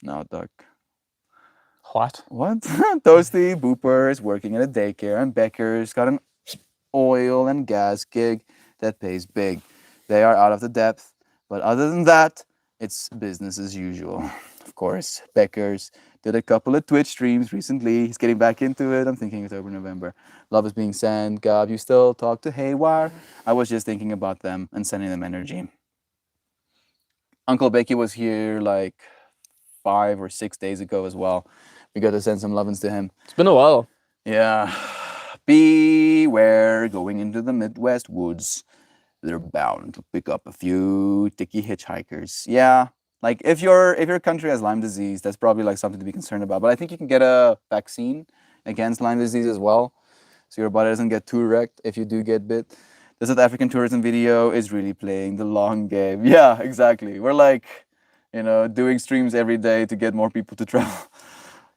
No, Doug. What? What? Toasty Booper is working at a daycare, and Becker's got an oil and gas gig that pays big. They are out of the depth, but other than that, it's business as usual. Of course, Becker's did a couple of Twitch streams recently. He's getting back into it. I'm thinking October, November. Love is being sent. Gab, you still talk to Haywire? I was just thinking about them and sending them energy. Uncle Becky was here like 5 or 6 days ago as well. We got to send some lovins to him. It's been a while. Yeah. Beware going into the Midwest woods. They're bound to pick up a few ticky hitchhikers. Yeah. Like if your country has Lyme disease, that's probably like something to be concerned about. But I think you can get a vaccine against Lyme disease as well. So your body doesn't get too wrecked if you do get bit. The South African tourism video is really playing the long game. Yeah, exactly. We're like, doing streams every day to get more people to travel.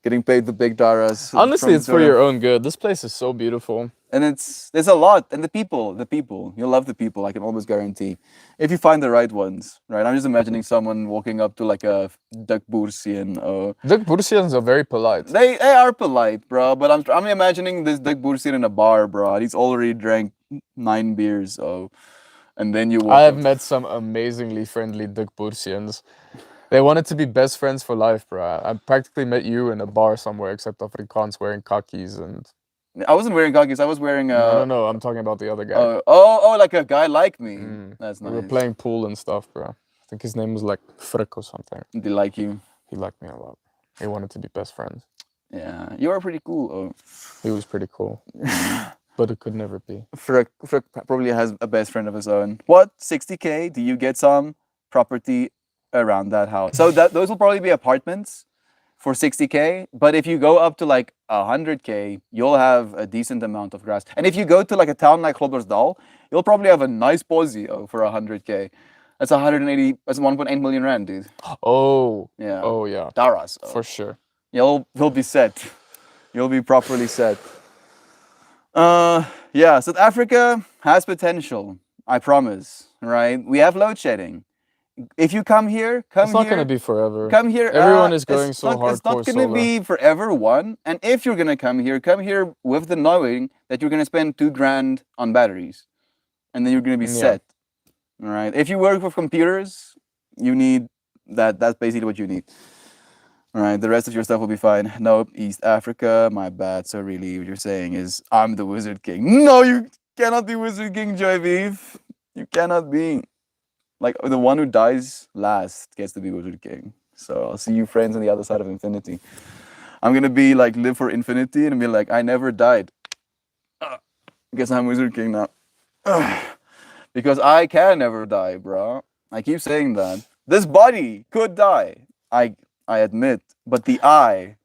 Getting paid the big daras. Honestly, it's for your own good. This place is so beautiful. And there's a lot. And the people, you'll love the people, I can almost guarantee. If you find the right ones, right? I'm just imagining someone walking up to like a Dukbursian. Dukbursians are very polite. They are polite, bro. But I'm imagining this Dukbursian in a bar, bro. He's already drank 9 beers. And then you walk I have up. met some amazingly friendly Dukbursians. They wanted to be best friends for life, bro. I practically met you in a bar somewhere, except Afrikaans wearing khakis and. I wasn't wearing khakis. I was wearing. No. I'm talking about the other guy. Like a guy like me. That's nice. We were playing pool and stuff, bro. I think his name was like Frick or something. Did he like you? He liked me a lot. He wanted to be best friends. Yeah, you are pretty cool. He was pretty cool. But it could never be. Frick probably has a best friend of his own. What? 60K? Do you get some property around that house? So those will probably be apartments for 60K. But if you go up to like 100K, you'll have a decent amount of grass. And if you go to like a town like Groblersdal, you'll probably have a nice posie for 100K. That's 180. That's 1.8 million rand, dude. Oh. Yeah. Oh yeah. Daras. For sure. You'll be set. You'll be properly set. Yeah, South Africa has potential. I promise. Right? We have load shedding. If you come here, It's not gonna be forever. Come here. Everyone is going so hardcore It's not gonna be forever. One, and if you're gonna come here with the knowing that you're gonna spend $2,000 on batteries, and then you're gonna be set. All right. If you work with computers, you need that. That's basically what you need. All right. The rest of your stuff will be fine. Nope. East Africa. My bad. So really, what you're saying is I'm the Wizard King. No, you cannot be Wizard King, Joy Vive. You cannot be. Like, the one who dies last gets to be Wizard King. So I'll see you friends on the other side of infinity. I'm gonna be like, live for infinity and be like, I never died. Guess I'm Wizard King now. Because I can never die, bro. I keep saying that. This body could die. I admit. But the right,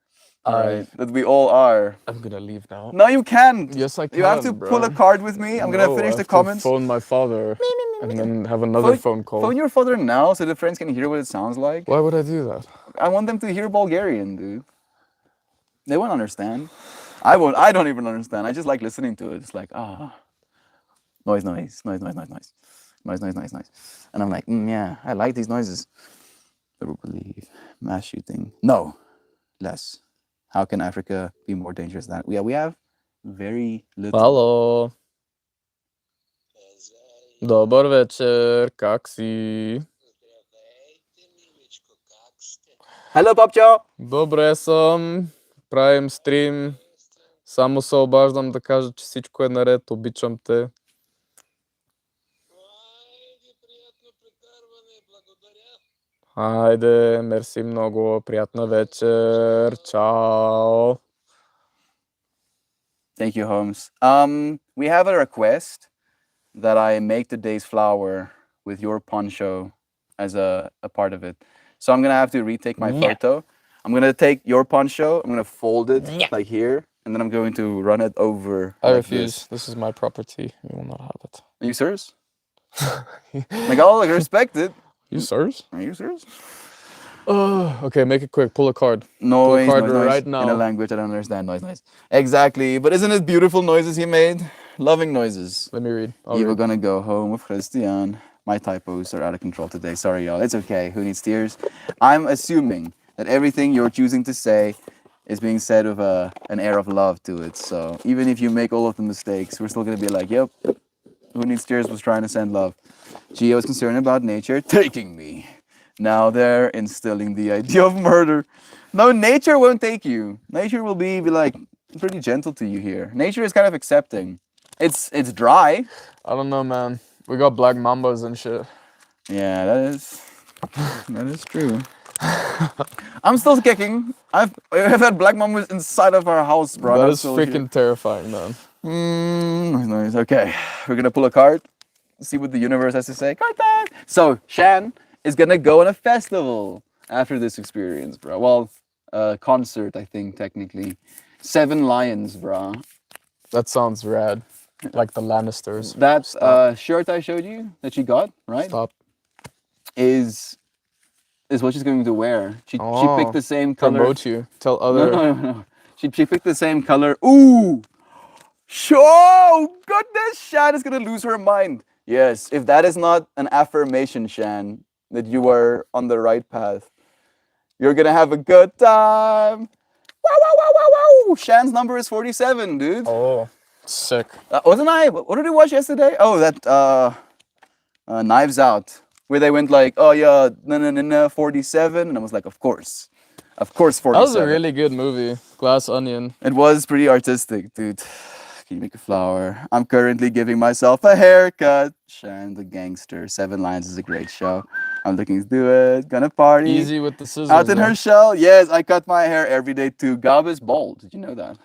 that we all are. I'm gonna leave now. No, you can't. Yes, I can. You have to bro. pull a card with me. I'm gonna finish I the have to comments. phone my father and then have another phone call. Phone your father now so the friends can hear what it sounds like. Why would I do that? I want them to hear Bulgarian, dude. They won't understand. I won't. I don't even understand. I just like listening to it. It's like, noise. And I'm like, yeah, I like these noises. I believe mass shooting. No, less. How can Africa be more dangerous than that? We have very little. Halo. Dobar večer, kak si? Hello, Popcho! Добре съм. Правим стрим. Само се обаждам да кажа, че всичко е наред. Обичам те. Хайде, мерси много. Приятна вечер. Чао. Thank you, Holmes. We have a request that I make today's flower with your poncho as a part of it. So I'm gonna have to retake my photo. I'm gonna take your poncho, I'm gonna fold it like here, and then I'm going to run it over. I like refuse. this. This is my property. You will not have it. Are you serious? Like, I'll respect it. You serious? Are you serious? Okay, make it quick. Pull a card. Noise, card noise, noise. right In a now. language I don't understand. Noise, noise. Exactly. But isn't it beautiful noises he made? Loving noises. Let me read. I'll You were read. gonna go home with Christian. My typos are out of control today. Sorry, y'all. It's okay. Who needs tears? I'm assuming that everything you're choosing to say is being said with an air of love to it. So even if you make all of the mistakes, we're still gonna be like, yep, Who Needs Tears was trying to send love. Gio is concerned about nature taking me. Now they're instilling the idea of murder. No, nature won't take you. Nature will be like pretty gentle to you here. Nature is kind of accepting. It's dry. I don't know, man. We got black mambas and shit. Yeah, that is true. I'm still kicking. I've had black mambas inside of our house, bro. That I'm is still here. freaking terrifying, man. Nice. Okay, we're gonna pull a card. See what the universe has to say. Card time. So Shan is gonna go on a festival after this experience, bro. Well, a concert, I think technically. 7 Lions, bro. That sounds rad. Like the Lannisters. That Stop. shirt I showed you that she got, right? Stop. Is what she's going to wear. She Oh, picked the same color. Promote you. Tell No, other. no, no. She picked the same color. Ooh! Oh, goodness, Shan is gonna lose her mind. Yes, if that is not an affirmation, Shan, that you are on the right path, you're gonna have a good time. Wow, wow, wow, wow, wow! Shan's number is 47, dude. Oh, sick. Wasn't I? What did we watch yesterday? Oh, that Knives Out, where they went like, oh yeah, no, 47, and I was like, of course, 47. That was a really good movie. Glass Onion. It was pretty artistic, dude. Can you make a flower? I'm currently giving myself a haircut. Shan the Gangster. 7 Lions is a great show. I'm looking to do it. Gonna party. Easy with the scissors. Out in man. her shell. Yes, I cut my hair every day too. Gab is bald. Did you know that?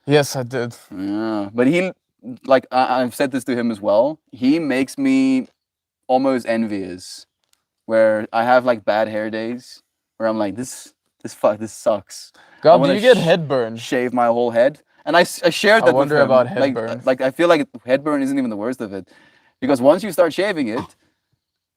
Yes, I did. Yeah. But he, like, I've said this to him as well. He makes me almost envious. Where I have like bad hair days. Where I'm like, this sucks. God, do wanna you get headburn? Shave my whole head. And I shared that wonder with him. about Like, headburn. like I feel like headburn isn't even the worst of it. Because once you start shaving it,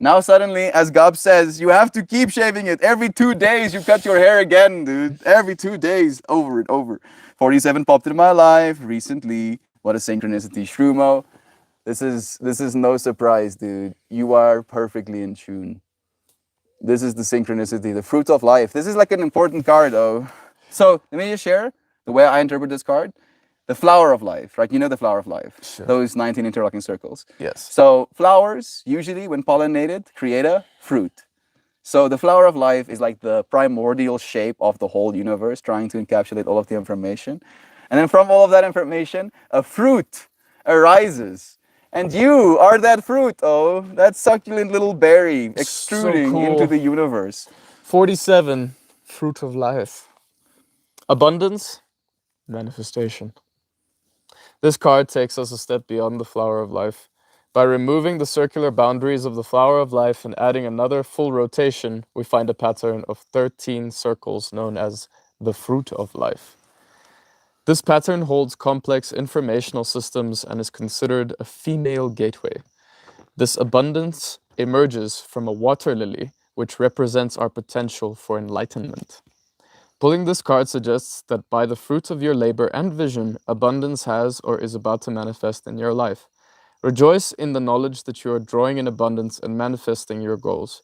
now suddenly, as Gab says, you have to keep shaving it. Every 2 days you cut your hair again, dude. Every 2 days. Over and over. 47 popped into my life recently. What a synchronicity. Shrumo. This is no surprise, dude. You are perfectly in tune. This is the synchronicity, the fruit of life. This is like an important card, though. So let me just share the way I interpret this card. The flower of life, right? You know the flower of life. Sure. Those 19 interlocking circles. Yes. So flowers, usually when pollinated, create a fruit. So the flower of life is like the primordial shape of the whole universe, trying to encapsulate all of the information. And then from all of that information, a fruit arises. And you are that fruit, oh, that succulent little berry extruding cool. into the universe. 47. Fruit of life. Abundance. Manifestation. This card takes us a step beyond the flower of life. By removing the circular boundaries of the flower of life and adding another full rotation, we find a pattern of 13 circles known as the fruit of life. This pattern holds complex informational systems and is considered a female gateway. This abundance emerges from a water lily, which represents our potential for enlightenment. Pulling this card suggests that by the fruit of your labor and vision, abundance has or is about to manifest in your life. Rejoice in the knowledge that you are drawing in abundance and manifesting your goals.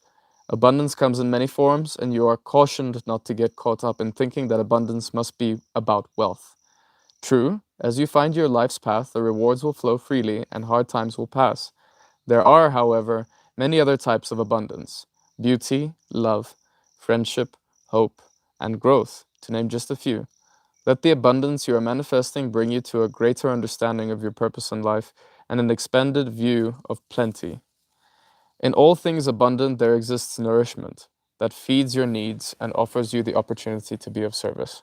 Abundance comes in many forms, and you are cautioned not to get caught up in thinking that abundance must be about wealth. True, as you find your life's path, the rewards will flow freely and hard times will pass. There are, however, many other types of abundance: beauty, love, friendship, hope, and growth, to name just a few. Let the abundance you are manifesting bring you to a greater understanding of your purpose in life and an expanded view of plenty. In all things abundant, there exists nourishment that feeds your needs and offers you the opportunity to be of service.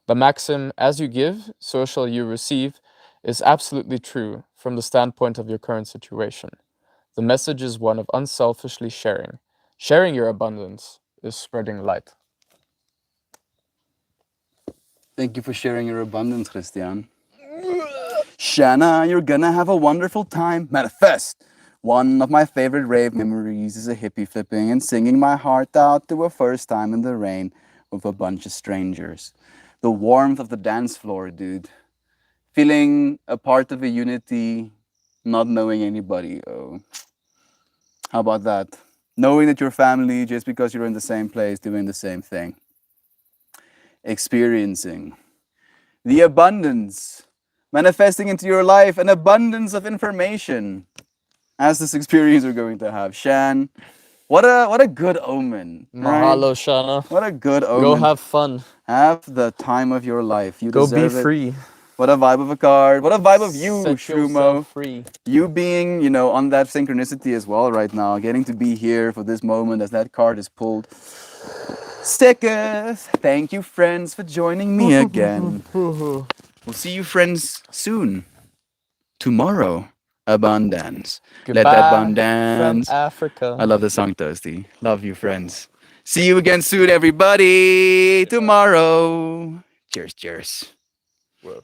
The maxim, as you give, so shall you receive, is absolutely true from the standpoint of your current situation. The message is one of unselfishly sharing. Sharing your abundance is spreading light. Thank you for sharing your abundance, Christian. Shanna, you're gonna have a wonderful time. Manifest! One of my favorite rave memories is a hippie flipping and singing my heart out to a first time in the rain with a bunch of strangers. The warmth of the dance floor, dude. Feeling a part of a unity, not knowing anybody. Oh, how about that? Knowing that you're family just because you're in the same place doing the same thing. Experiencing the abundance, manifesting into your life an abundance of information as this experience we're going to have. Shan, what a good omen. Right? Mahalo, Shana. What a good omen. Go have fun. Have the time of your life. You Go be deserve it. free. What a vibe of a card. What a vibe of you, Set Shrumo. yourself free. You being, on that synchronicity as well right now, getting to be here for this moment as that card is pulled. Stickers! Thank you, friends, for joining me again. We'll see you, friends, soon. Tomorrow, abundance. Let that Goodbye abundance. from Africa. I love the song, Thirsty. Love you, friends. See you again soon, everybody. Tomorrow. Cheers, cheers. Whoa.